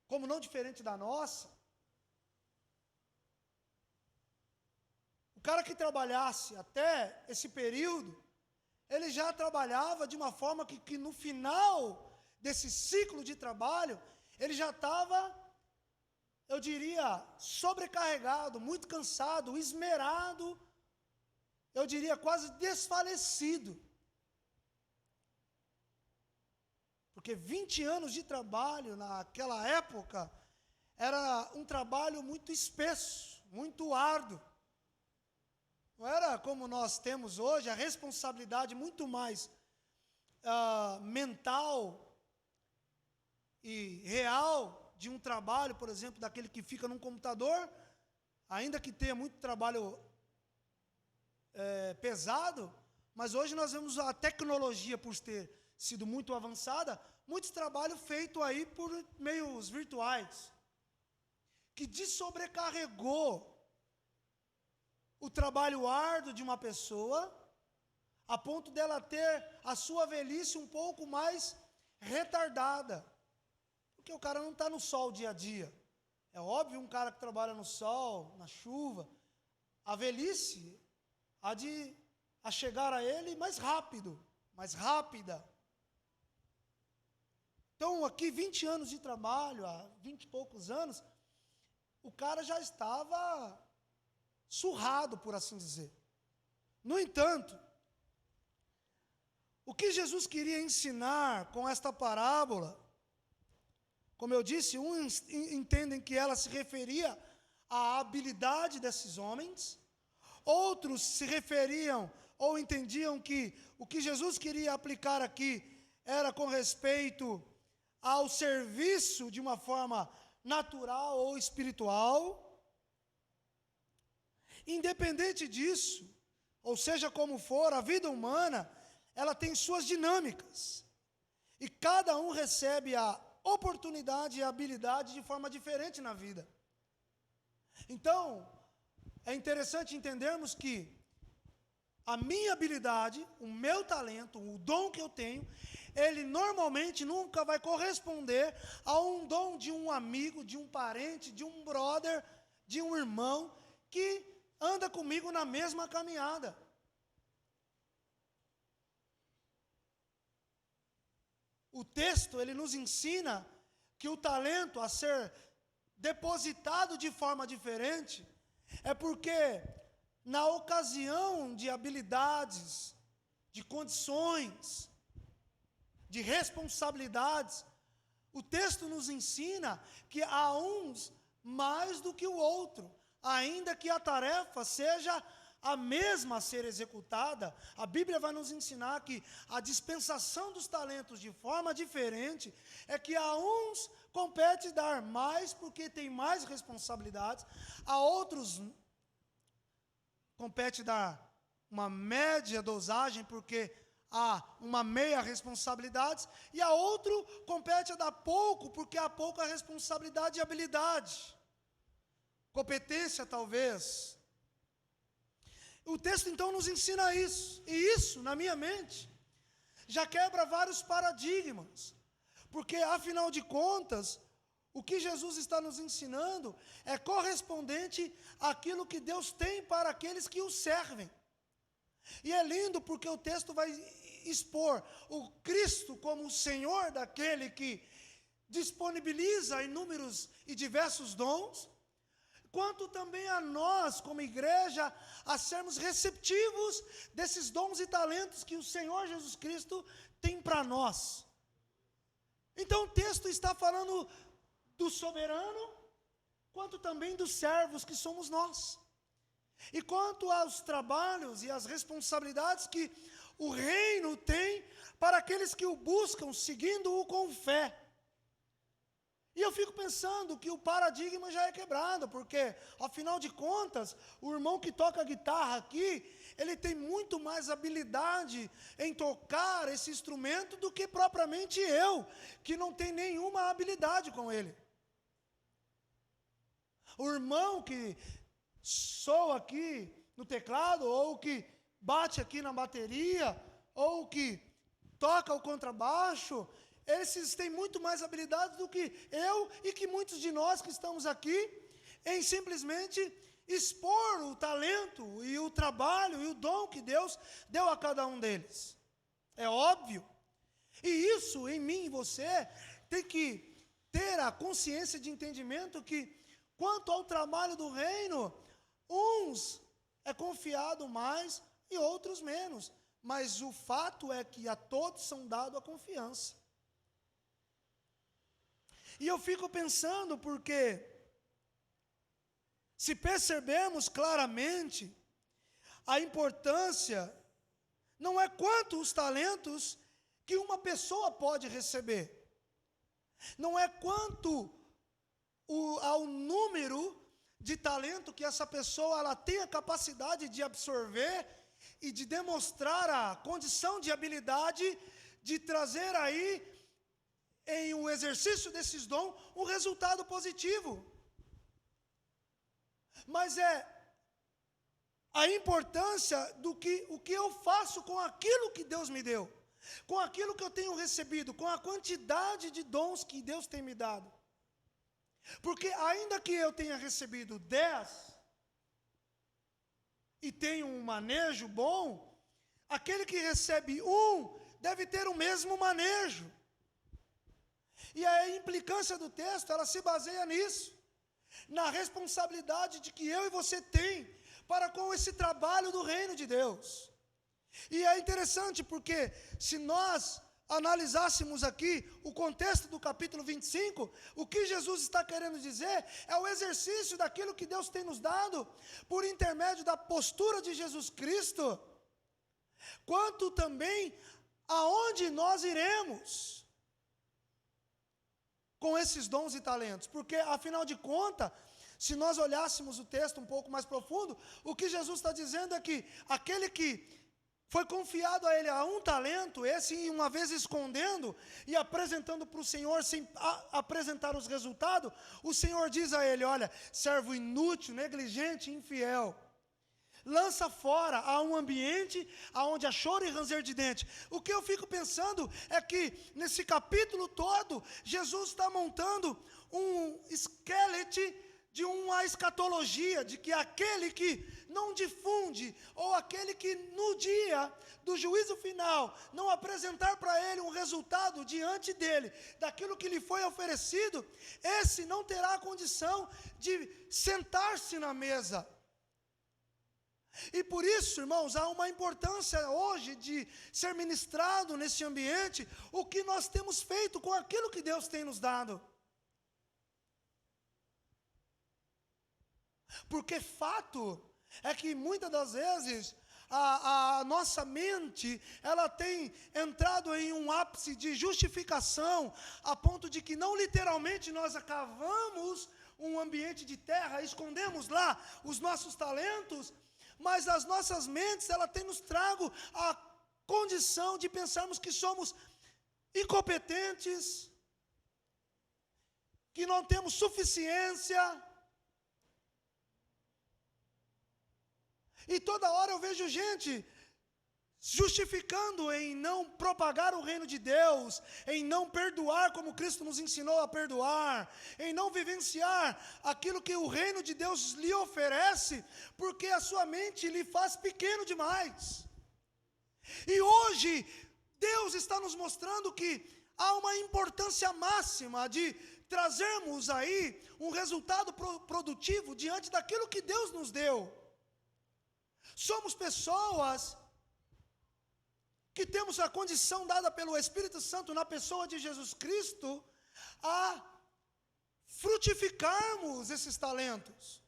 como não diferente da nossa, o cara que trabalhasse até esse período, ele já trabalhava de uma forma que no final desse ciclo de trabalho, ele já estava, eu diria, sobrecarregado, muito cansado, esmerado, eu diria quase desfalecido. Porque 20 anos de trabalho naquela época era um trabalho muito espesso, muito árduo. Não era como nós temos hoje, a responsabilidade muito mais mental e real de um trabalho, por exemplo, daquele que fica num computador, ainda que tenha muito trabalho pesado, mas hoje nós vemos a tecnologia, por ter sido muito avançada, muitos trabalhos feitos aí por meios virtuais, que desobrecarregou o trabalho árduo de uma pessoa, a ponto dela ter a sua velhice um pouco mais retardada. Porque o cara não está no sol o dia a dia. É óbvio, um cara que trabalha no sol, na chuva, a velhice há de chegar a ele mais rápido, mais rápida. Então, aqui, 20 anos de trabalho, há 20 e poucos anos, o cara já estava surrado, por assim dizer. No entanto, o que Jesus queria ensinar com esta parábola, como eu disse, uns entendem que ela se referia à habilidade desses homens, outros se referiam ou entendiam que o que Jesus queria aplicar aqui era com respeito ao serviço de uma forma natural ou espiritual. Independente disso, ou seja como for, a vida humana, ela tem suas dinâmicas. E cada um recebe a oportunidade e a habilidade de forma diferente na vida. Então, é interessante entendermos que a minha habilidade, o meu talento, o dom que eu tenho, ele normalmente nunca vai corresponder a um dom de um amigo, de um parente, de um brother, de um irmão que anda comigo na mesma caminhada. O texto, ele nos ensina que o talento a ser depositado de forma diferente é porque na ocasião de habilidades, de condições, de responsabilidades, o texto nos ensina que há uns mais do que o outro. Ainda que a tarefa seja a mesma a ser executada, a Bíblia vai nos ensinar que a dispensação dos talentos de forma diferente é que a uns compete dar mais porque tem mais responsabilidades, a outros compete dar uma média dosagem porque há uma meia responsabilidade, e a outro compete a dar pouco porque há pouca responsabilidade e habilidade. Competência, talvez. O texto, então, nos ensina isso. E isso, na minha mente, já quebra vários paradigmas. Porque, afinal de contas, o que Jesus está nos ensinando é correspondente àquilo que Deus tem para aqueles que o servem. E é lindo porque o texto vai expor o Cristo como o Senhor daquele que disponibiliza inúmeros e diversos dons, quanto também a nós, como igreja, a sermos receptivos desses dons e talentos que o Senhor Jesus Cristo tem para nós. Então o texto está falando do soberano, quanto também dos servos que somos nós. E quanto aos trabalhos e às responsabilidades que o reino tem para aqueles que o buscam, seguindo-o com fé. E eu fico pensando que o paradigma já é quebrado, porque, afinal de contas, o irmão que toca guitarra aqui, ele tem muito mais habilidade em tocar esse instrumento do que propriamente eu, que não tenho nenhuma habilidade com ele. O irmão que soa aqui no teclado, ou que bate aqui na bateria, ou que toca o contrabaixo, esses têm muito mais habilidade do que eu e que muitos de nós que estamos aqui em simplesmente expor o talento e o trabalho e o dom que Deus deu a cada um deles. É óbvio. E isso em mim e você tem que ter a consciência de entendimento que, quanto ao trabalho do reino, uns é confiado mais e outros menos. Mas o fato é que a todos são dados a confiança. E eu fico pensando porque, se percebermos claramente, a importância não é quanto os talentos que uma pessoa pode receber, não é quanto ao número de talento que essa pessoa ela tem a capacidade de absorver e de demonstrar a condição de habilidade de trazer aí, em o exercício desses dons, um resultado positivo. Mas é a importância do que o que eu faço com aquilo que Deus me deu, com aquilo que eu tenho recebido, com a quantidade de dons que Deus tem me dado. Porque ainda que eu tenha recebido 10 e tenho um manejo bom, aquele que recebe 1 deve ter o mesmo manejo. E a implicância do texto, ela se baseia nisso, na responsabilidade de que eu e você tem para com esse trabalho do reino de Deus. E é interessante porque, se nós analisássemos aqui o contexto do capítulo 25, o que Jesus está querendo dizer é o exercício daquilo que Deus tem nos dado, por intermédio da postura de Jesus Cristo, quanto também aonde nós iremos com esses dons e talentos, porque afinal de contas, se nós olhássemos o texto um pouco mais profundo, o que Jesus está dizendo é que aquele que foi confiado a ele a um talento, esse uma vez escondendo e apresentando para o Senhor sem apresentar os resultados, o Senhor diz a ele: olha, servo inútil, negligente, infiel, lança fora a um ambiente onde há choro e ranger de dente. O que eu fico pensando é que nesse capítulo todo, Jesus está montando um esqueleto de uma escatologia, de que aquele que não difunde, ou aquele que no dia do juízo final não apresentar para ele um resultado diante dele, daquilo que lhe foi oferecido, esse não terá a condição de sentar-se na mesa. E por isso, irmãos, há uma importância hoje de ser ministrado nesse ambiente o que nós temos feito com aquilo que Deus tem nos dado. Porque fato é que muitas das vezes a nossa mente, ela tem entrado em um ápice de justificação, a ponto de que não literalmente nós acavamos um ambiente de terra, escondemos lá os nossos talentos, mas as nossas mentes, ela tem nos trago a condição de pensarmos que somos incompetentes, que não temos suficiência. E toda hora eu vejo gente justificando em não propagar o reino de Deus, em não perdoar como Cristo nos ensinou a perdoar, em não vivenciar aquilo que o reino de Deus lhe oferece, porque a sua mente lhe faz pequeno demais. E hoje, Deus está nos mostrando que há uma importância máxima de trazermos aí um resultado produtivo diante daquilo que Deus nos deu. Somos pessoas que temos a condição dada pelo Espírito Santo na pessoa de Jesus Cristo a frutificarmos esses talentos.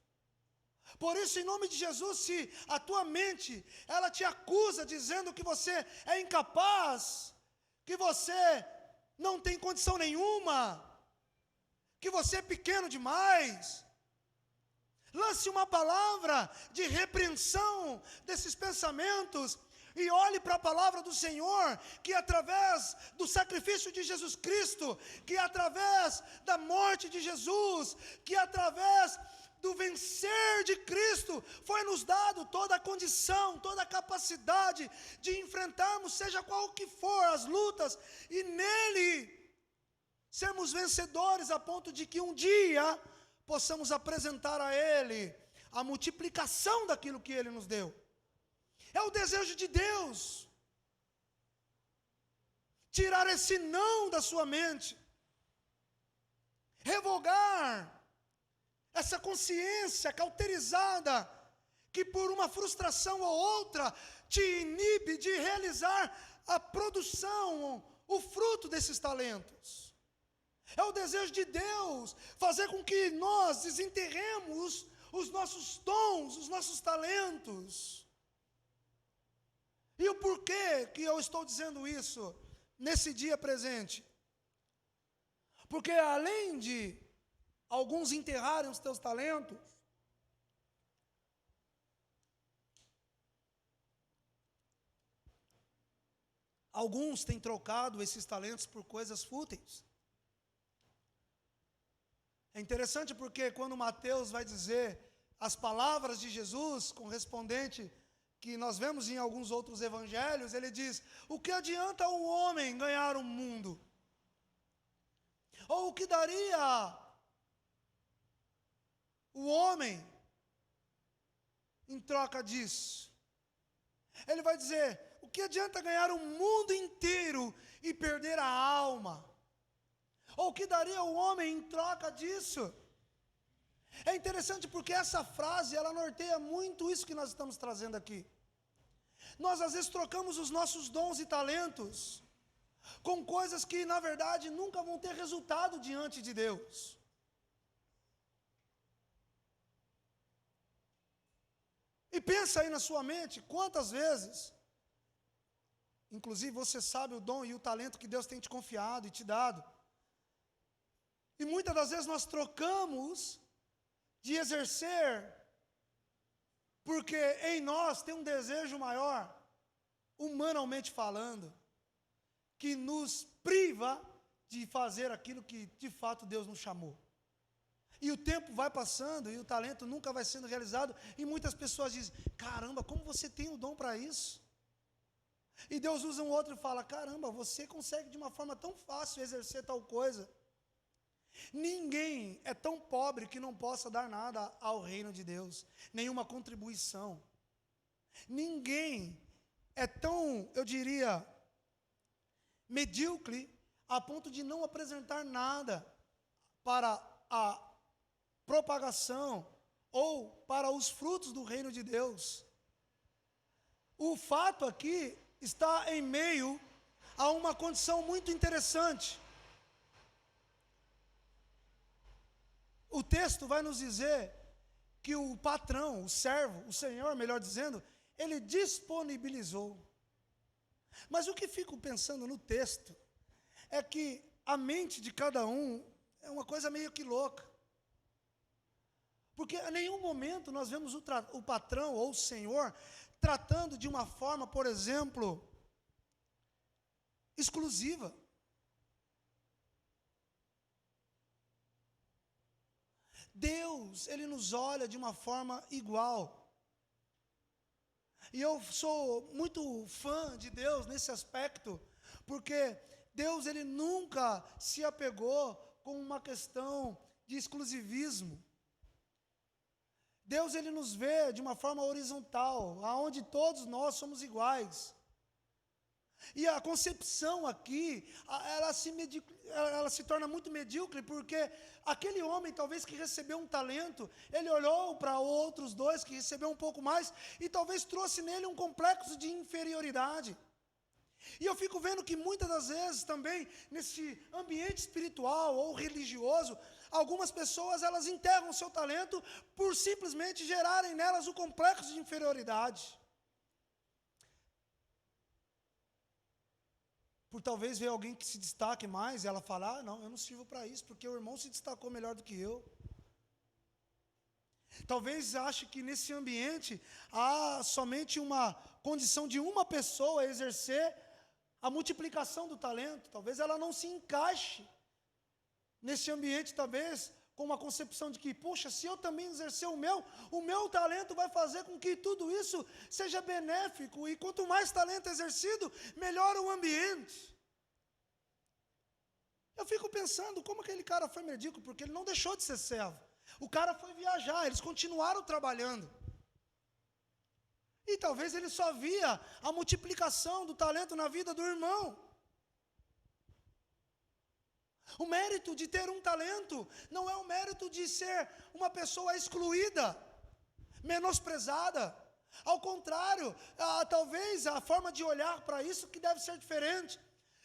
Por isso, em nome de Jesus, se a tua mente, ela te acusa dizendo que você é incapaz, que você não tem condição nenhuma, que você é pequeno demais. Lance uma palavra de repreensão desses pensamentos e olhe para a palavra do Senhor, que através do sacrifício de Jesus Cristo, que através da morte de Jesus, que através do vencer de Cristo, foi nos dado toda a condição, toda a capacidade de enfrentarmos, seja qual que for as lutas, e nele sermos vencedores a ponto de que um dia possamos apresentar a Ele a multiplicação daquilo que Ele nos deu. É o desejo de Deus tirar esse não da sua mente, revogar essa consciência cauterizada que por uma frustração ou outra te inibe de realizar a produção, o fruto desses talentos. É o desejo de Deus fazer com que nós desenterremos os nossos dons, os nossos talentos. E o porquê que eu estou dizendo isso nesse dia presente? Porque além de alguns enterrarem os teus talentos, alguns têm trocado esses talentos por coisas fúteis. É interessante porque quando Mateus vai dizer as palavras de Jesus, correspondente que nós vemos em alguns outros evangelhos, ele diz: o que adianta um homem ganhar o mundo? Ou o que daria o homem em troca disso? Ele vai dizer: o que adianta ganhar o mundo inteiro e perder a alma? Ou o que daria o homem em troca disso? É interessante porque essa frase, ela norteia muito isso que nós estamos trazendo aqui. Nós às vezes trocamos os nossos dons e talentos com coisas que na verdade nunca vão ter resultado diante de Deus. E pensa aí na sua mente, quantas vezes, inclusive você sabe o dom e o talento que Deus tem te confiado e te dado, e muitas das vezes nós trocamos de exercer, porque em nós tem um desejo maior, humanamente falando, que nos priva de fazer aquilo que de fato Deus nos chamou. E o tempo vai passando e o talento nunca vai sendo realizado, e muitas pessoas dizem: caramba, como você tem um dom para isso? E Deus usa um outro e fala: caramba, você consegue de uma forma tão fácil exercer tal coisa. Ninguém é tão pobre que não possa dar nada ao reino de Deus, nenhuma contribuição. Ninguém é tão, eu diria, medíocre a ponto de não apresentar nada para a propagação ou para os frutos do reino de Deus. O fato aqui está em meio a uma condição muito interessante. O texto vai nos dizer que o patrão, o servo, o senhor, melhor dizendo, ele disponibilizou. Mas o que fico pensando no texto é que a mente de cada um é uma coisa meio que louca. Porque em nenhum momento nós vemos o patrão ou o senhor tratando de uma forma, por exemplo, exclusiva. Deus, Ele nos olha de uma forma igual. E eu sou muito fã de Deus nesse aspecto, porque Deus, Ele nunca se apegou com uma questão de exclusivismo. Deus, Ele nos vê de uma forma horizontal, aonde todos nós somos iguais. E a concepção aqui, ela se torna muito medíocre, porque aquele homem, talvez que recebeu um talento, ele olhou para outros dois que receberam um pouco mais, e talvez trouxe nele um complexo de inferioridade. E eu fico vendo que muitas das vezes também, nesse ambiente espiritual ou religioso, algumas pessoas, elas enterram o seu talento por simplesmente gerarem nelas o complexo de inferioridade. por talvez ver alguém que se destaque mais, e ela falar, não, eu não sirvo para isso, porque o irmão se destacou melhor do que eu. Talvez ache que nesse ambiente há somente uma condição de uma pessoa exercer a multiplicação do talento. Talvez ela não se encaixe nesse ambiente, talvez com uma concepção de que, puxa, se eu também exercer o meu talento vai fazer com que tudo isso seja benéfico, e quanto mais talento exercido, melhor o ambiente. Eu fico pensando como aquele cara foi medíocre, porque ele não deixou de ser servo. O cara foi viajar, eles continuaram trabalhando. E talvez ele só via a multiplicação do talento na vida do irmão. O mérito de ter um talento não é o mérito de ser uma pessoa excluída, menosprezada. Ao contrário, talvez a forma de olhar para isso que deve ser diferente.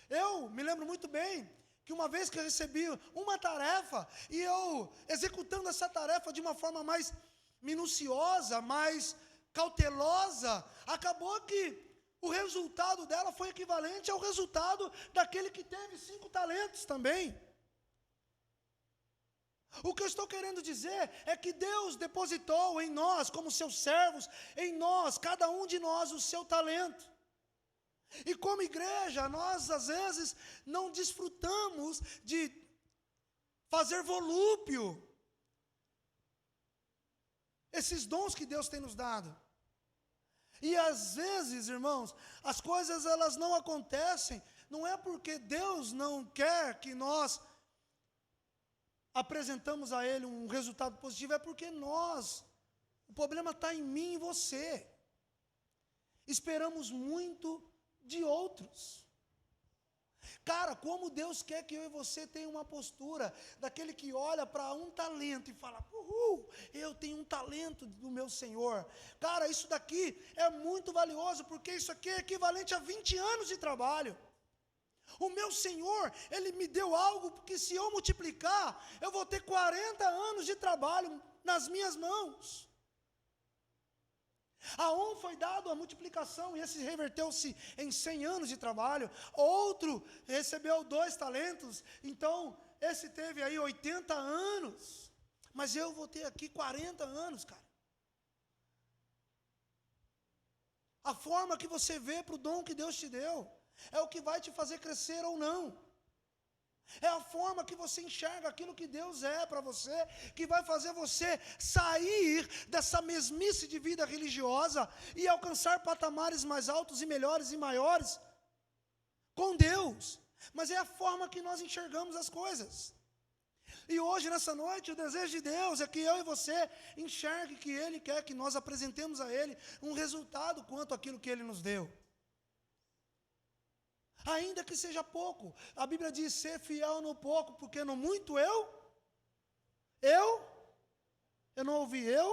Eu me lembro muito bem que uma vez que eu recebi uma tarefa, e eu executando essa tarefa de uma forma mais minuciosa, mais cautelosa, acabou que o resultado dela foi equivalente ao resultado daquele que teve 5 talentos também. O que eu estou querendo dizer é que Deus depositou em nós, como seus servos, em nós, cada um de nós, o seu talento. E como igreja, nós às vezes não desfrutamos de fazer volúpio esses dons que Deus tem nos dado. E às vezes, irmãos, as coisas elas não acontecem, não é porque Deus não quer que nós apresentamos a Ele um resultado positivo, é porque o problema está em mim e em você. Esperamos muito de outros. Cara, como Deus quer que eu e você tenha uma postura daquele que olha para um talento e fala, eu tenho um talento do meu Senhor. Cara, isso daqui é muito valioso, porque isso aqui é equivalente a 20 anos de trabalho. O meu Senhor, Ele me deu algo, porque se eu multiplicar, eu vou ter 40 anos de trabalho nas minhas mãos. A um foi dado a multiplicação, e esse reverteu-se em 100 anos de trabalho. Outro recebeu 2 talentos, então esse teve aí 80 anos. Mas eu vou ter aqui 40 anos, cara. A forma que você vê para o dom que Deus te deu é o que vai te fazer crescer ou não. É a forma que você enxerga aquilo que Deus é para você, que vai fazer você sair dessa mesmice de vida religiosa e alcançar patamares mais altos e melhores e maiores com Deus. Mas é a forma que nós enxergamos as coisas. E hoje, nessa noite, o desejo de Deus é que eu e você enxergue que Ele quer que nós apresentemos a Ele um resultado quanto àquilo que Ele nos deu. Ainda que seja pouco. A Bíblia diz, ser fiel no pouco, porque no muito eu não ouvi, eu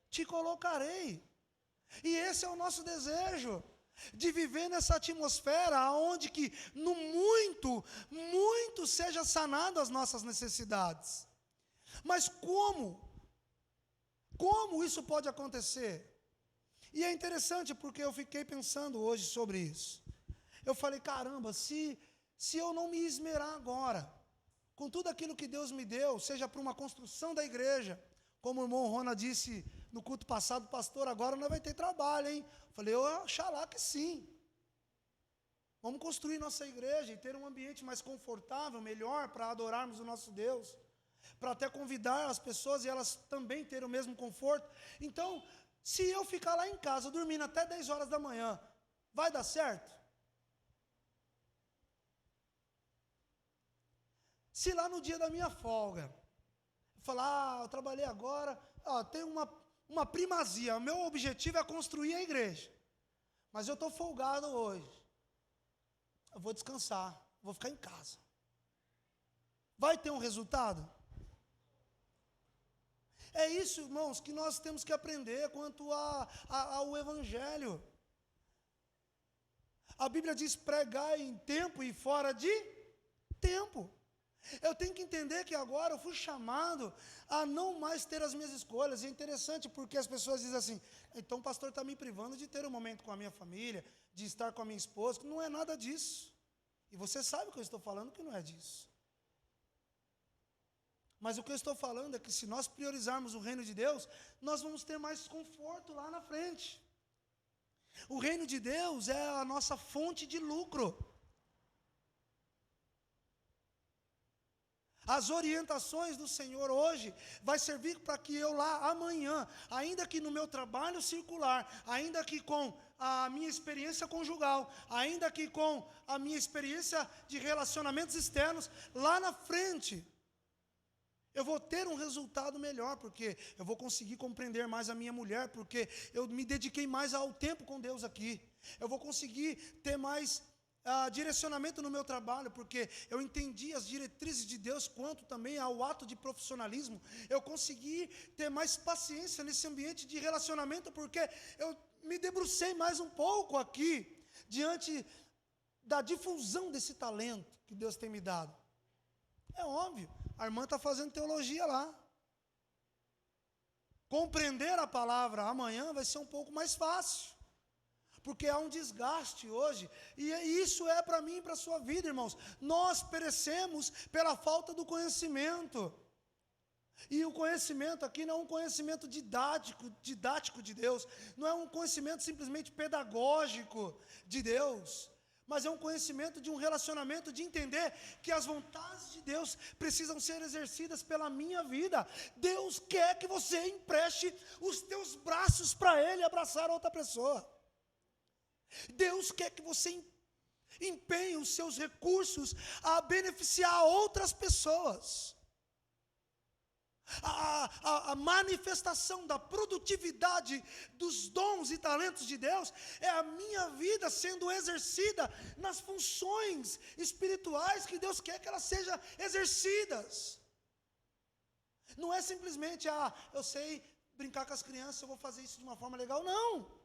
te colocarei. E esse é o nosso desejo, de viver nessa atmosfera onde que no muito seja sanado as nossas necessidades. Mas como isso pode acontecer? E é interessante porque eu fiquei pensando hoje sobre isso. Eu falei, caramba, se eu não me esmerar agora, com tudo aquilo que Deus me deu, seja para uma construção da igreja, como o irmão Rona disse no culto passado, pastor, agora não vai ter trabalho, hein? Eu falei, oxalá que sim. Vamos construir nossa igreja e ter um ambiente mais confortável, melhor, para adorarmos o nosso Deus, para até convidar as pessoas e elas também terem o mesmo conforto. Então, se eu ficar lá em casa, dormindo até 10 horas da manhã, vai dar certo? Se lá no dia da minha folga, eu falar, eu trabalhei agora, tem uma primazia, o meu objetivo é construir a igreja, mas eu estou folgado hoje, eu vou descansar, vou ficar em casa. Vai ter um resultado? É isso, irmãos, que nós temos que aprender quanto ao Evangelho. A Bíblia diz, pregai em tempo e fora de tempo. Eu tenho que entender que agora eu fui chamado a não mais ter as minhas escolhas. E é interessante porque as pessoas dizem assim, então o pastor está me privando de ter um momento com a minha família, de estar com a minha esposa. Não é nada disso. E você sabe que eu estou falando que não é disso. Mas o que eu estou falando é que se nós priorizarmos o reino de Deus, nós vamos ter mais conforto lá na frente. O reino de Deus é a nossa fonte de lucro. As orientações do Senhor hoje vai servir para que eu lá amanhã, ainda que no meu trabalho circular, ainda que com a minha experiência conjugal, ainda que com a minha experiência de relacionamentos externos, lá na frente, eu vou ter um resultado melhor, porque eu vou conseguir compreender mais a minha mulher, porque eu me dediquei mais ao tempo com Deus aqui. Eu vou conseguir ter mais direcionamento no meu trabalho, porque eu entendi as diretrizes de Deus, quanto também ao ato de profissionalismo. Eu consegui ter mais paciência nesse ambiente de relacionamento, porque eu me debrucei mais um pouco aqui, diante da difusão desse talento que Deus tem me dado. É óbvio, a irmã está fazendo teologia lá. Compreender a palavra amanhã vai ser um pouco mais fácil, porque há um desgaste hoje, e isso é para mim e para a sua vida, irmãos. Nós perecemos pela falta do conhecimento. E o conhecimento aqui não é um conhecimento didático de Deus, não é um conhecimento simplesmente pedagógico de Deus, mas é um conhecimento de um relacionamento, de entender que as vontades de Deus precisam ser exercidas pela minha vida. Deus quer que você empreste os teus braços para Ele abraçar outra pessoa. Deus quer que você empenhe os seus recursos a beneficiar outras pessoas. A manifestação da produtividade dos dons e talentos de Deus é a minha vida sendo exercida nas funções espirituais que Deus quer que elas sejam exercidas. Não é simplesmente, eu sei brincar com as crianças, eu vou fazer isso de uma forma legal, não.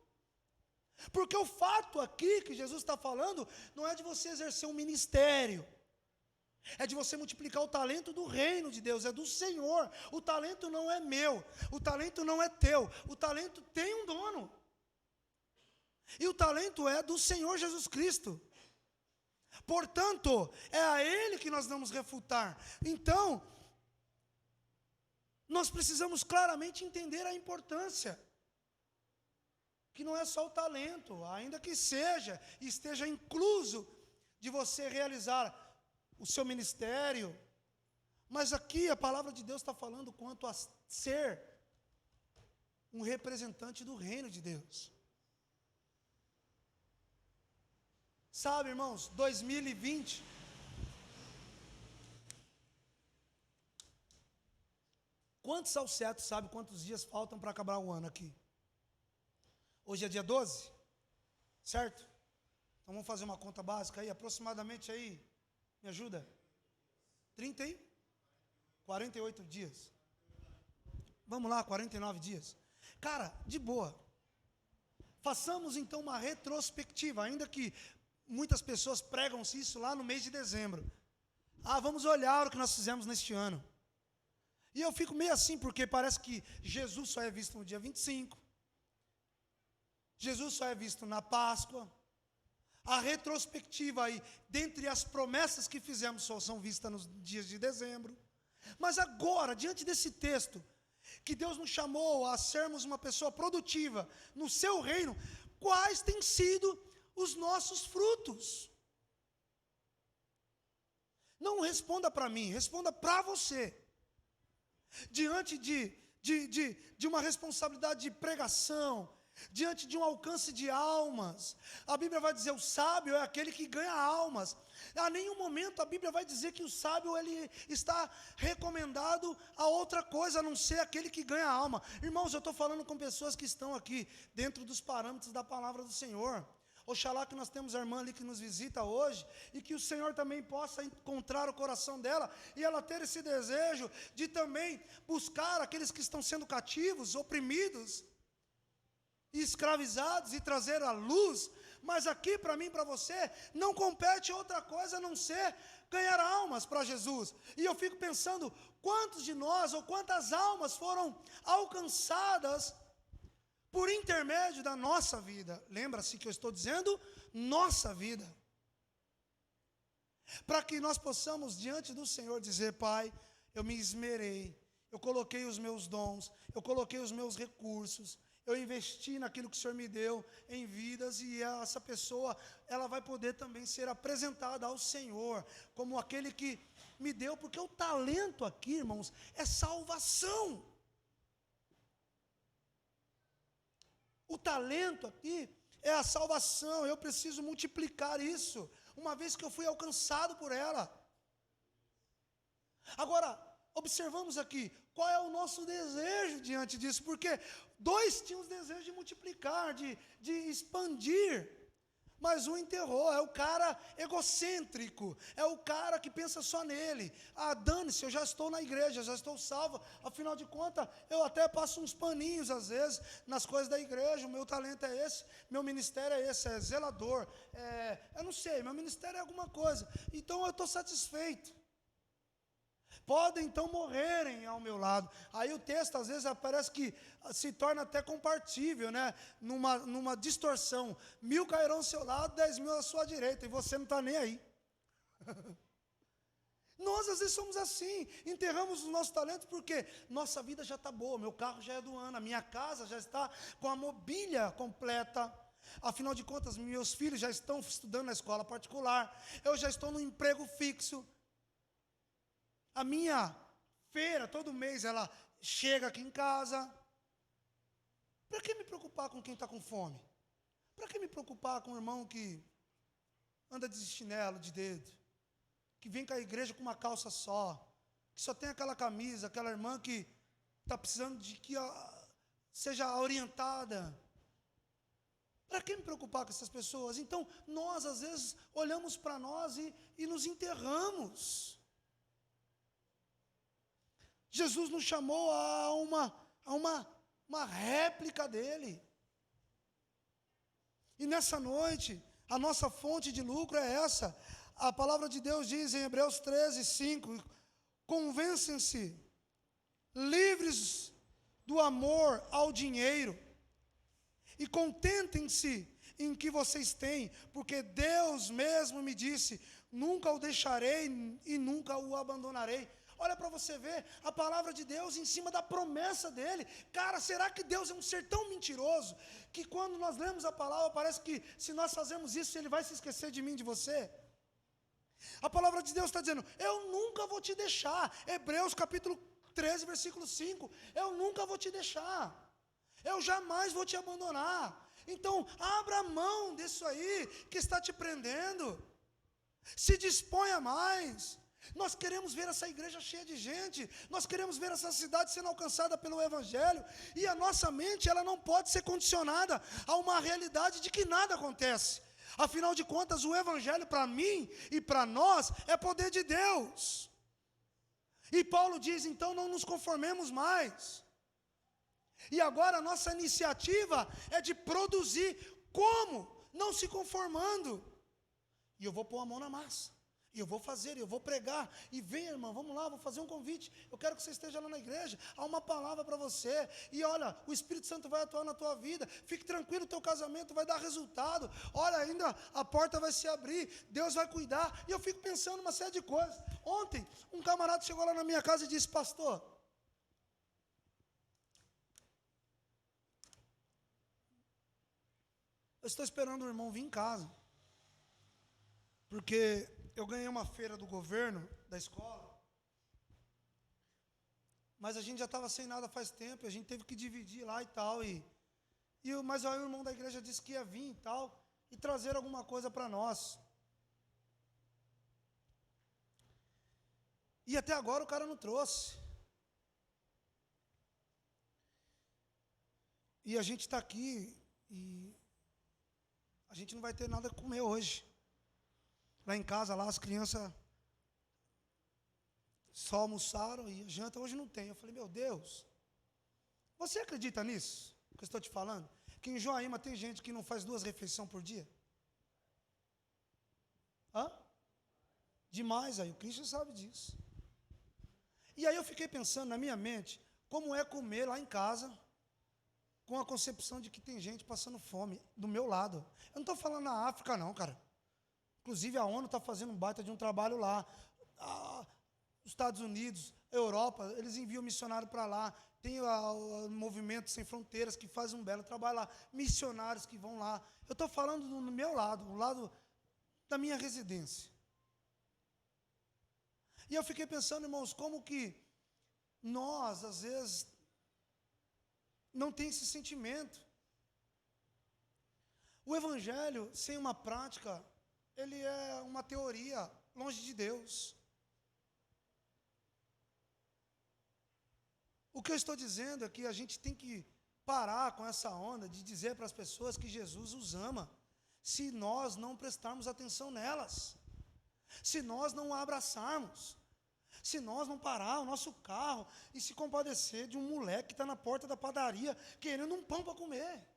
Porque o fato aqui que Jesus está falando não é de você exercer um ministério, é de você multiplicar o talento do reino de Deus, é do Senhor. O talento não é meu, o talento não é teu, o talento tem um dono. E o talento é do Senhor Jesus Cristo. Portanto, é a Ele que nós vamos refutar. Então, nós precisamos claramente entender a importância, que não é só o talento, ainda que seja, esteja incluso de você realizar o seu ministério, mas aqui a palavra de Deus está falando quanto a ser um representante do reino de Deus. Sabe, irmãos, 2020, quantos ao certo sabe quantos dias faltam para acabar o ano aqui? Hoje é dia 12, certo? Então vamos fazer uma conta básica aí, aproximadamente aí, me ajuda? 48 dias. Vamos lá, 49 dias. Cara, de boa. Façamos então uma retrospectiva, ainda que muitas pessoas pregam-se isso lá no mês de dezembro. Vamos olhar o que nós fizemos neste ano. E eu fico meio assim, porque parece que Jesus só é visto no dia 25. Jesus só é visto na Páscoa. A retrospectiva aí, dentre as promessas que fizemos, só são vistas nos dias de dezembro. Mas agora, diante desse texto, que Deus nos chamou a sermos uma pessoa produtiva no seu reino, quais têm sido os nossos frutos? Não responda para mim, responda para você. Diante de uma responsabilidade de pregação, diante de um alcance de almas, a Bíblia vai dizer, o sábio é aquele que ganha almas. A nenhum momento a Bíblia vai dizer que o sábio ele está recomendado a outra coisa, a não ser aquele que ganha alma. Irmãos, eu estou falando com pessoas que estão aqui dentro dos parâmetros da palavra do Senhor. Oxalá que nós temos a irmã ali que nos visita hoje, e que o Senhor também possa encontrar o coração dela, e ela ter esse desejo de também buscar aqueles que estão sendo cativos, oprimidos, e escravizados e trazer a luz, mas aqui para mim e para você, não compete outra coisa a não ser ganhar almas para Jesus. E eu fico pensando, quantos de nós, ou quantas almas foram alcançadas por intermédio da nossa vida? Lembra-se que eu estou dizendo nossa vida. Para que nós possamos diante do Senhor dizer: Pai, eu me esmerei, eu coloquei os meus dons, eu coloquei os meus recursos, eu investi naquilo que o Senhor me deu em vidas, e essa pessoa, ela vai poder também ser apresentada ao Senhor, como aquele que me deu, porque o talento aqui, irmãos, é salvação. O talento aqui é a salvação, eu preciso multiplicar isso, uma vez que eu fui alcançado por ela. Agora, observamos aqui, qual é o nosso desejo diante disso? Porque dois tinham o desejo de multiplicar, de expandir, mas um enterrou. É o cara egocêntrico, é o cara que pensa só nele. Ah, dane-se, eu já estou na igreja, já estou salvo, afinal de contas, eu até passo uns paninhos às vezes nas coisas da igreja, o meu talento é esse, meu ministério é esse, é zelador, eu não sei, meu ministério é alguma coisa, então eu estou satisfeito. Podem então morrerem ao meu lado. Aí o texto às vezes parece que se torna até compatível, né? Numa distorção. 1000 cairão ao seu lado, 10.000 à sua direita, e você não está nem aí. Nós às vezes somos assim, enterramos os nossos talentos porque nossa vida já está boa, meu carro já é do ano, a minha casa já está com a mobília completa. Afinal de contas, meus filhos já estão estudando na escola particular, eu já estou no emprego fixo. A minha feira, todo mês, ela chega aqui em casa. Para que me preocupar com quem está com fome? Para que me preocupar com o irmão que anda de chinelo, de dedo? Que vem com a igreja com uma calça só? Que só tem aquela camisa, aquela irmã que está precisando de que seja orientada? Para que me preocupar com essas pessoas? Então, nós às vezes olhamos para nós e nos enterramos. Jesus nos chamou a uma réplica dele. E nessa noite, a nossa fonte de lucro é essa. A palavra de Deus diz em Hebreus 13:5: convencem-se, livres do amor ao dinheiro, e contentem-se em que vocês têm, porque Deus mesmo me disse: nunca o deixarei e nunca o abandonarei. Olha para você ver a palavra de Deus em cima da promessa dele. Cara, será que Deus é um ser tão mentiroso que quando nós lemos a palavra parece que se nós fazemos isso ele vai se esquecer de mim, de você? A palavra de Deus está dizendo: eu nunca vou te deixar. Hebreus capítulo 13, versículo 5: eu nunca vou te deixar, eu jamais vou te abandonar. Então abra mão disso aí que está te prendendo, se disponha mais. Nós queremos ver essa igreja cheia de gente, nós queremos ver essa cidade sendo alcançada pelo Evangelho, e a nossa mente ela não pode ser condicionada a uma realidade de que nada acontece. Afinal de contas, o Evangelho para mim e para nós é poder de Deus. E Paulo diz: então não nos conformemos mais. E agora a nossa iniciativa é de produzir. Como? Não se conformando. E eu vou pôr a mão na massa. E eu vou fazer, eu vou pregar. E vem, irmão, vamos lá, vou fazer um convite. Eu quero que você esteja lá na igreja. Há uma palavra para você. E olha, o Espírito Santo vai atuar na tua vida. Fique tranquilo, o teu casamento vai dar resultado. Olha, ainda a porta vai se abrir. Deus vai cuidar. E eu fico pensando uma série de coisas. Ontem, um camarada chegou lá na minha casa e disse: pastor, eu estou esperando o irmão vir em casa, porque eu ganhei uma feira do governo, da escola, mas a gente já estava sem nada faz tempo, a gente teve que dividir lá e tal, mas aí o irmão da igreja disse que ia vir e tal, e trazer alguma coisa para nós. E até agora o cara não trouxe. E a gente está aqui, e a gente não vai ter nada a comer hoje. Lá em casa, lá as crianças só almoçaram e a janta hoje não tem. Eu falei: meu Deus, você acredita nisso que eu estou te falando? que em Joaíma tem gente que não faz 2 refeições por dia? Hã? Demais, aí o Cristo sabe disso. E aí eu fiquei pensando na minha mente, como é comer lá em casa, com a concepção de que tem gente passando fome do meu lado. Eu não estou falando na África não, cara. Inclusive a ONU está fazendo um baita de um trabalho lá. Os Estados Unidos, Europa, eles enviam missionário para lá. Tem o Movimento Sem Fronteiras, que faz um belo trabalho lá. Missionários que vão lá. Eu estou falando no meu lado, no lado da minha residência. E eu fiquei pensando, irmãos, como que nós, às vezes, não tem esse sentimento. O Evangelho, sem uma prática, ele é uma teoria longe de Deus. O que eu estou dizendo é que a gente tem que parar com essa onda de dizer para as pessoas que Jesus os ama, se nós não prestarmos atenção nelas, se nós não a abraçarmos, se nós não parar o nosso carro e se compadecer de um moleque que está na porta da padaria querendo um pão para comer.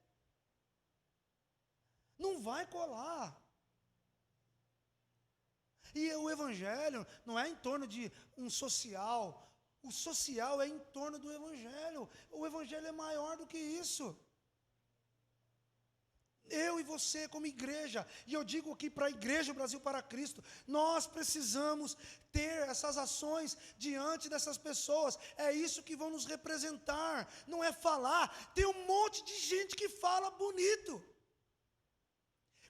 Não vai colar. E o Evangelho não é em torno de um social. O social é em torno do Evangelho. O Evangelho é maior do que isso. Eu e você como igreja, e eu digo aqui para a Igreja Brasil para Cristo, nós precisamos ter essas ações diante dessas pessoas. É isso que vão nos representar. Não é falar. Tem um monte de gente que fala bonito,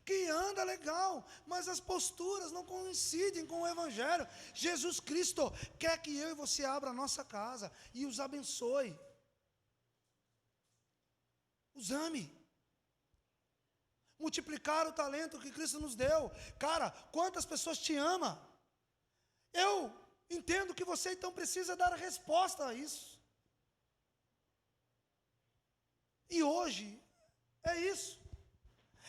que anda legal, mas as posturas não coincidem com o Evangelho. Jesus Cristo quer que eu e você abra a nossa casa e os abençoe. Os ame. Multiplicar o talento que Cristo nos deu. Cara, quantas pessoas te amam? Eu entendo que você então precisa dar resposta a isso. E hoje é isso.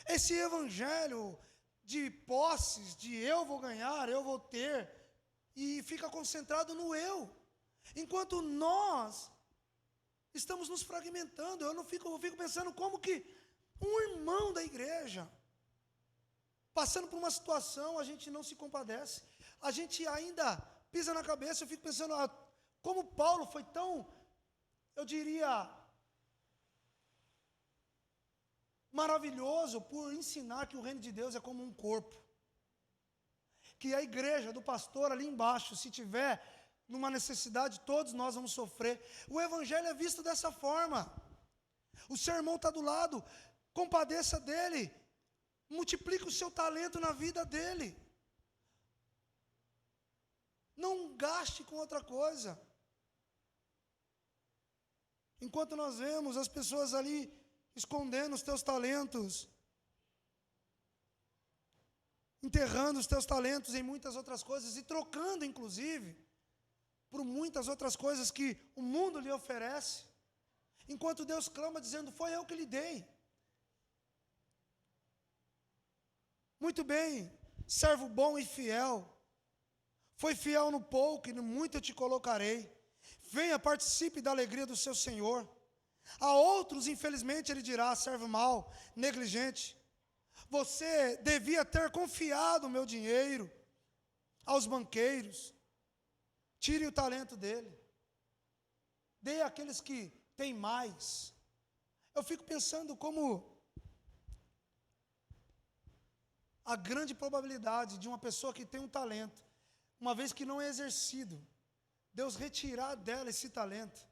Esse evangelho de posses, de eu vou ganhar, eu vou ter, e fica concentrado no eu. Enquanto nós estamos nos fragmentando, eu fico pensando como que um irmão da igreja, passando por uma situação, a gente não se compadece, a gente ainda pisa na cabeça. Eu fico pensando, como Paulo foi tão, eu diria, maravilhoso por ensinar que o reino de Deus é como um corpo, que a igreja do pastor ali embaixo, se tiver numa necessidade, todos nós vamos sofrer. O evangelho é visto dessa forma. O seu irmão está do lado, compadeça dele, multiplique o seu talento na vida dele. Não gaste com outra coisa. Enquanto nós vemos as pessoas ali escondendo os teus talentos, enterrando os teus talentos em muitas outras coisas e trocando, inclusive, por muitas outras coisas que o mundo lhe oferece, enquanto Deus clama dizendo, foi eu que lhe dei. Muito bem, servo bom e fiel, foi fiel no pouco e no muito eu te colocarei. Venha, participe da alegria do seu Senhor. A outros, infelizmente, ele dirá, servo mau, negligente, você devia ter confiado o meu dinheiro aos banqueiros, tire o talento dele, dê àqueles que têm mais. Eu fico pensando como a grande probabilidade de uma pessoa que tem um talento, uma vez que não é exercido, Deus retirar dela esse talento,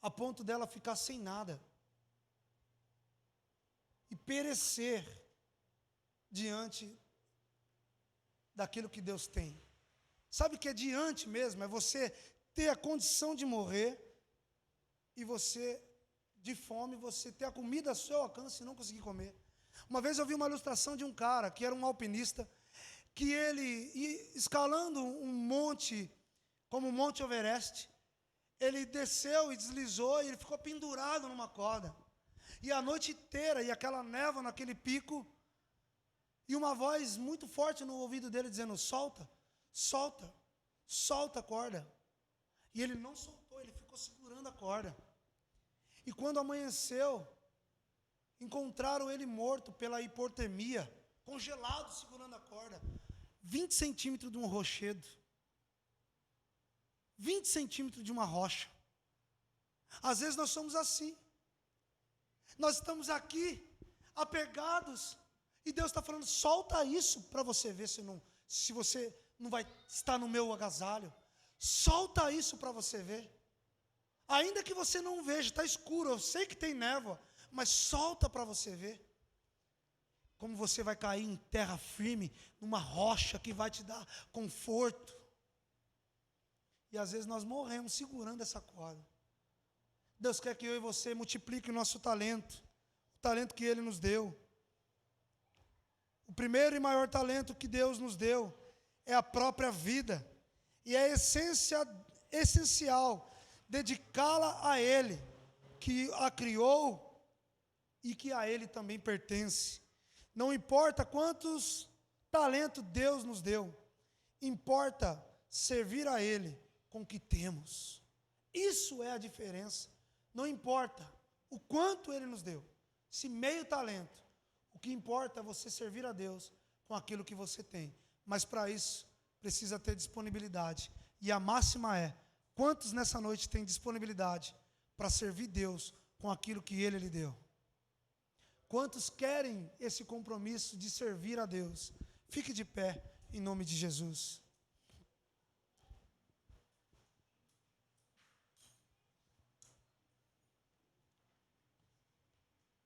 a ponto dela ficar sem nada e perecer diante daquilo que Deus tem. Sabe o que é diante mesmo? É você ter a condição de morrer e você, de fome, você ter a comida ao seu alcance e não conseguir comer. Uma vez eu vi uma ilustração de um cara que era um alpinista, que ele, escalando um monte, como o Monte Everest, ele desceu e deslizou e ele ficou pendurado numa corda. E a noite inteira, e aquela névoa naquele pico, e uma voz muito forte no ouvido dele dizendo, solta, solta, solta a corda. E ele não soltou, ele ficou segurando a corda. E quando amanheceu, encontraram ele morto pela hipotermia, congelado, segurando a corda, 20 centímetros de um rochedo, 20 centímetros de uma rocha. Às vezes nós somos assim, nós estamos aqui, apegados, e Deus está falando, solta isso para você ver se você não vai estar no meu agasalho, solta isso para você ver, ainda que você não veja, está escuro, eu sei que tem névoa, mas solta para você ver, como você vai cair em terra firme, numa rocha que vai te dar conforto, e às vezes nós morremos segurando essa corda. Deus quer que eu e você multiplique o nosso talento, o talento que Ele nos deu. O primeiro e maior talento que Deus nos deu é a própria vida, e é essencial dedicá-la a Ele, que a criou e que a Ele também pertence. Não importa quantos talentos Deus nos deu, importa servir a Ele com o que temos. Isso é a diferença. Não importa o quanto Ele nos deu, se meio talento, o que importa é você servir a Deus com aquilo que você tem. Mas para isso, precisa ter disponibilidade. E a máxima é, quantos nessa noite têm disponibilidade para servir Deus com aquilo que Ele lhe deu? Quantos querem esse compromisso de servir a Deus? Fique de pé, em nome de Jesus.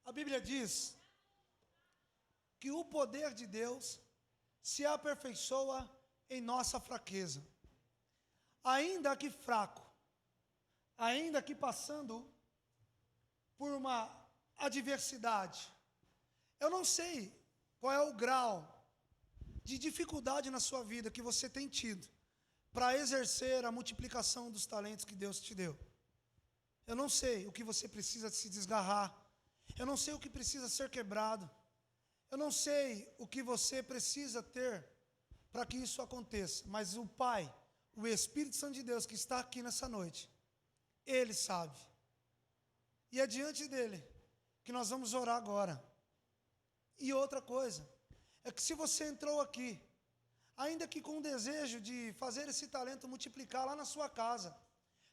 A Bíblia diz que o poder de Deus se aperfeiçoa em nossa fraqueza. Ainda que fraco, ainda que passando por uma adversidade, eu não sei qual é o grau de dificuldade na sua vida que você tem tido para exercer a multiplicação dos talentos que Deus te deu. Eu não sei o que você precisa se desgarrar. Eu não sei o que precisa ser quebrado. Eu não sei o que você precisa ter para que isso aconteça. Mas o Pai, o Espírito Santo de Deus que está aqui nessa noite, Ele sabe. E é diante dEle que nós vamos orar agora. E outra coisa, é que se você entrou aqui, ainda que com o desejo de fazer esse talento multiplicar lá na sua casa,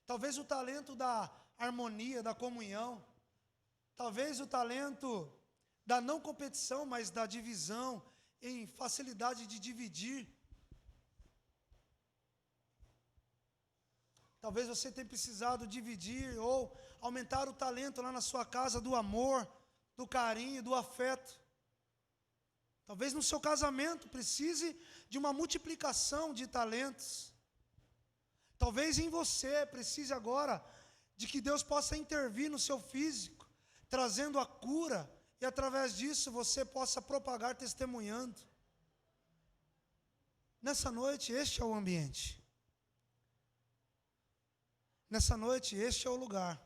talvez o talento da harmonia, da comunhão, talvez o talento da não competição, mas da divisão, em facilidade de dividir. Talvez você tenha precisado dividir ou aumentar o talento lá na sua casa do amor, do carinho, do afeto. Talvez no seu casamento precise de uma multiplicação de talentos. Talvez em você precise agora de que Deus possa intervir no seu físico, trazendo a cura, e através disso você possa propagar testemunhando. Nessa noite, este é o ambiente. Nessa noite, este é o lugar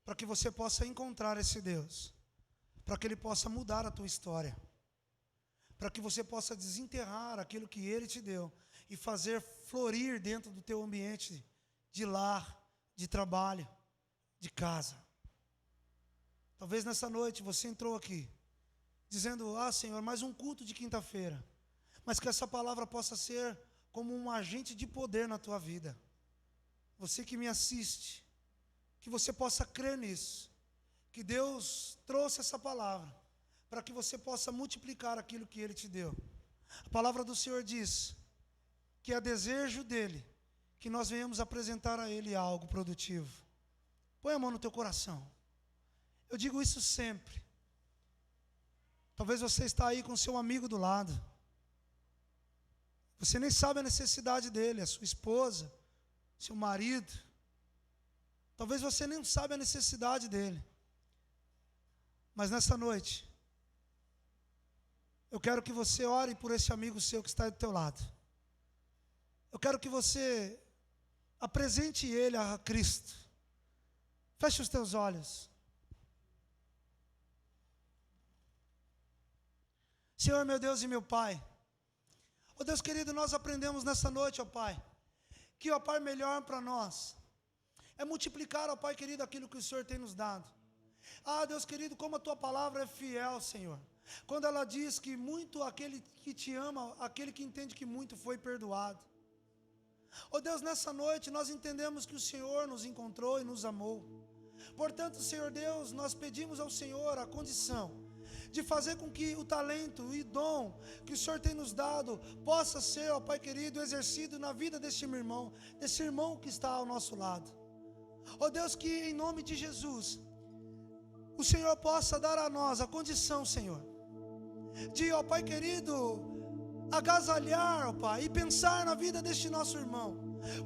para que você possa encontrar esse Deus, para que Ele possa mudar a tua história, para que você possa desenterrar aquilo que Ele te deu e fazer florir dentro do teu ambiente de lar, de trabalho, de casa. Talvez nessa noite você entrou aqui dizendo: ah, Senhor, mais um culto de quinta-feira, mas que essa palavra possa ser como um agente de poder na tua vida. Você que me assiste, que você possa crer nisso, que Deus trouxe essa palavra para que você possa multiplicar aquilo que Ele te deu. A palavra do Senhor diz que é desejo dEle que nós venhamos apresentar a Ele algo produtivo. Põe a mão no teu coração. Eu digo isso sempre. Talvez você está aí com seu amigo do lado. Você nem sabe a necessidade dele, a sua esposa, seu marido. Talvez você nem sabe a necessidade dele. Mas nessa noite, eu quero que você ore por esse amigo seu que está do teu lado. Eu quero que você apresente ele a Cristo. Feche os teus olhos. Senhor, meu Deus e meu Pai, ó Deus querido, nós aprendemos nessa noite, ó Pai, que, ó Pai, melhor para nós é multiplicar, ó Pai querido, aquilo que o Senhor tem nos dado. Deus querido, como a tua palavra é fiel, Senhor. Quando ela diz que muito aquele que te ama, aquele que entende que muito foi perdoado. Deus, nessa noite nós entendemos que o Senhor nos encontrou e nos amou. Portanto, Senhor Deus, nós pedimos ao Senhor a condição de fazer com que o talento e dom que o Senhor tem nos dado possa ser, ó Pai querido, exercido na vida desse irmão que está ao nosso lado. Deus, que em nome de Jesus o Senhor possa dar a nós a condição, Senhor, de, ó Pai querido, agasalhar, ó Pai, e pensar na vida deste nosso irmão.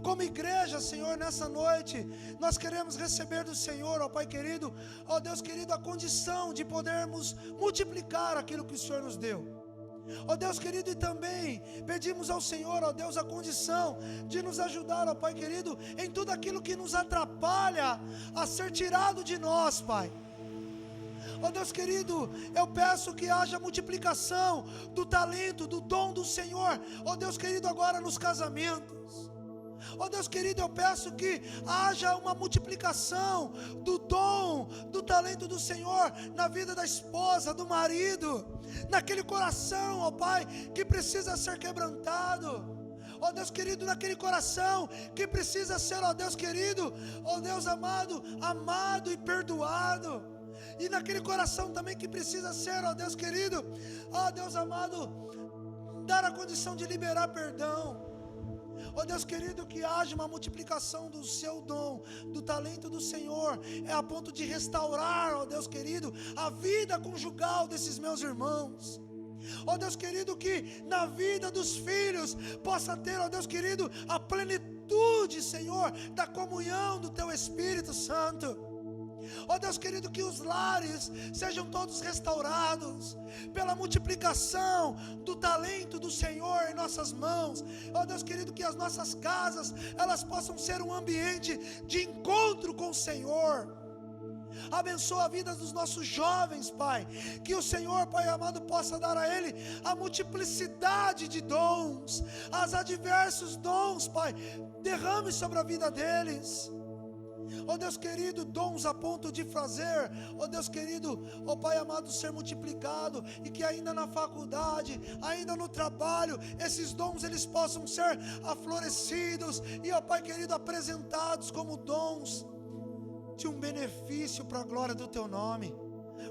Como igreja, Senhor, nessa noite, nós queremos receber do Senhor, ó Pai querido, ó Deus querido, a condição de podermos multiplicar aquilo que o Senhor nos deu. Ó Deus querido, e também pedimos ao Senhor, ó Deus, a condição de nos ajudar, ó Pai querido, em tudo aquilo que nos atrapalha a ser tirado de nós, Pai. Ó Deus querido, eu peço que haja multiplicação do talento, do dom do Senhor, ó Deus querido, agora nos casamentos. Ó Deus querido, eu peço que haja uma multiplicação do dom, do talento do Senhor na vida da esposa, do marido, naquele coração, ó Pai, que precisa ser quebrantado. Ó Deus querido, naquele coração que precisa ser, ó Deus querido, ó Deus amado, amado e perdoado. E naquele coração também que precisa ser, ó Deus querido, ó Deus amado, dar a condição de liberar perdão. Ó Deus querido, que haja uma multiplicação do seu dom, do talento do Senhor, a ponto de restaurar, ó Deus querido, a vida conjugal desses meus irmãos. Ó Deus querido, que na vida dos filhos possa ter, ó Deus querido, a plenitude, Senhor, da comunhão do Teu Espírito Santo. Ó Deus querido, que os lares sejam todos restaurados pela multiplicação do talento do Senhor em nossas mãos. Ó Deus querido, que as nossas casas, elas possam ser um ambiente de encontro com o Senhor. Abençoa a vida dos nossos jovens, Pai. Que o Senhor, Pai amado, possa dar a ele a multiplicidade de dons, as adversos dons, Pai, derrame sobre a vida deles. Ó Deus querido, dons a ponto de fazer, ó Deus querido, ó Pai amado, ser multiplicado, e que ainda na faculdade, ainda no trabalho, esses dons eles possam ser aflorecidos e, ó Pai querido, apresentados como dons de um benefício para a glória do Teu nome.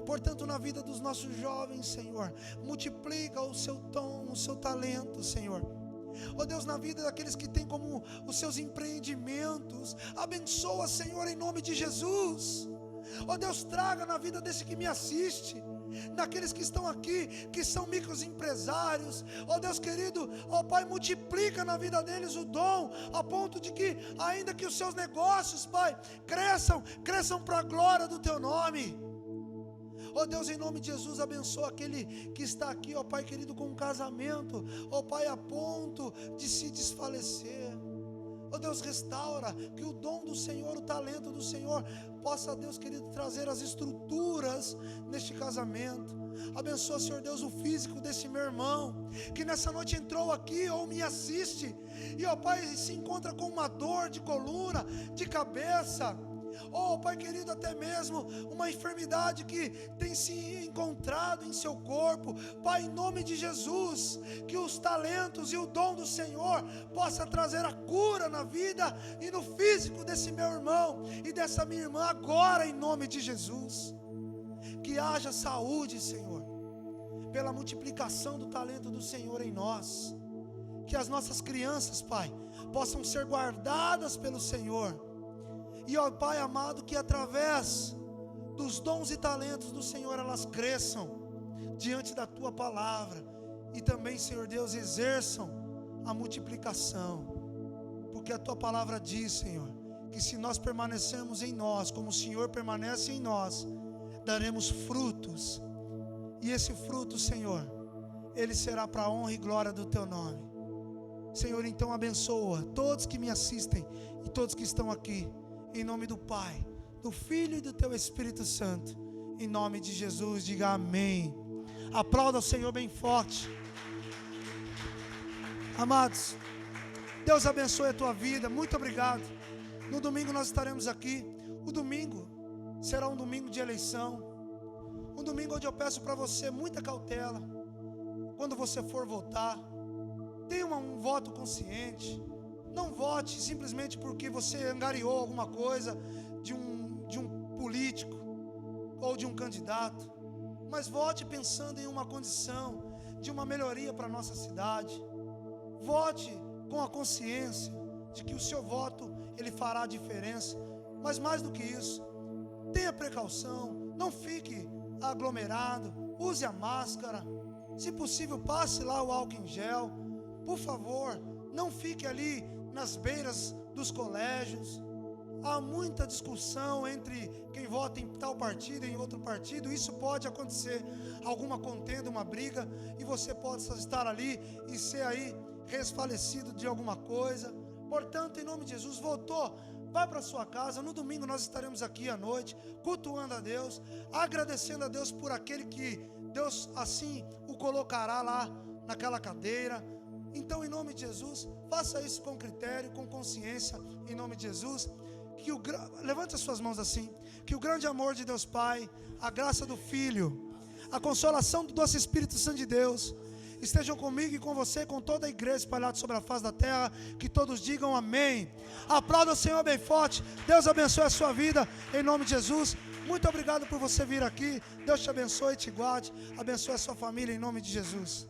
Portanto, na vida dos nossos jovens, Senhor, multiplica o seu dom, o seu talento, Senhor. Ó Deus, na vida daqueles que têm como os seus empreendimentos, abençoa, Senhor, em nome de Jesus. Ó Deus, traga na vida desse que me assiste, naqueles que estão aqui, que são microempresários, ó Deus querido, ó Pai, multiplica na vida deles o dom, a ponto de que, ainda que os seus negócios, Pai, cresçam para a glória do Teu nome. Ó Deus, em nome de Jesus, abençoa aquele que está aqui, ó Pai querido, com um casamento, ó Pai, a ponto de se desfalecer. Ó Deus, restaura, que o dom do Senhor, o talento do Senhor possa, Deus querido, trazer as estruturas neste casamento. Abençoa, Senhor Deus, o físico desse meu irmão, que nessa noite entrou aqui ou me assiste, e ó Pai, se encontra com uma dor de coluna, de cabeça, oh Pai querido, até mesmo uma enfermidade que tem se encontrado em seu corpo. Pai, em nome de Jesus, que os talentos e o dom do Senhor possa trazer a cura na vida e no físico desse meu irmão e dessa minha irmã agora, em nome de Jesus. Que haja saúde, Senhor, pela multiplicação do talento do Senhor em nós. Que as nossas crianças, Pai, possam ser guardadas pelo Senhor. E ó Pai amado, que através dos dons e talentos do Senhor elas cresçam diante da Tua palavra. E também, Senhor Deus, exerçam a multiplicação. Porque a Tua palavra diz, Senhor, que se nós permanecermos em nós, como o Senhor permanece em nós, daremos frutos. E esse fruto, Senhor, ele será para a honra e glória do Teu nome. Senhor, então abençoa todos que me assistem e todos que estão aqui. Em nome do Pai, do Filho e do Teu Espírito Santo. Em nome de Jesus, diga amém. Aplauda o Senhor bem forte. Amados, Deus abençoe a tua vida. Muito obrigado. No domingo nós estaremos aqui. O domingo será um domingo de eleição, um domingo onde eu peço para você muita cautela. Quando você for votar, tenha um voto consciente. Não vote simplesmente porque você angariou alguma coisa de um político ou de um candidato, mas vote pensando em uma condição de uma melhoria para a nossa cidade. Vote com a consciência de que o seu voto ele fará a diferença. Mas mais do que isso, tenha precaução, não fique aglomerado, use a máscara, se possível passe lá o álcool em gel, por favor, não fique ali nas beiras dos colégios. Há muita discussão entre quem vota em tal partido e em outro partido. Isso pode acontecer, alguma contenda, uma briga, e você pode estar ali e ser aí resfalecido de alguma coisa. Portanto, em nome de Jesus, votou, vai para sua casa. No domingo nós estaremos aqui à noite, cultuando a Deus, agradecendo a Deus por aquele que Deus assim o colocará lá naquela cadeira. Então, em nome de Jesus, faça isso com critério, com consciência, em nome de Jesus. Levante as suas mãos assim. Que o grande amor de Deus Pai, a graça do Filho, a consolação do doce Espírito Santo de Deus estejam comigo e com você, com toda a igreja espalhada sobre a face da terra. Que todos digam amém. Aplauda o Senhor bem forte. Deus abençoe a sua vida, em nome de Jesus. Muito obrigado por você vir aqui. Deus te abençoe e te guarde. Abençoe a sua família, em nome de Jesus.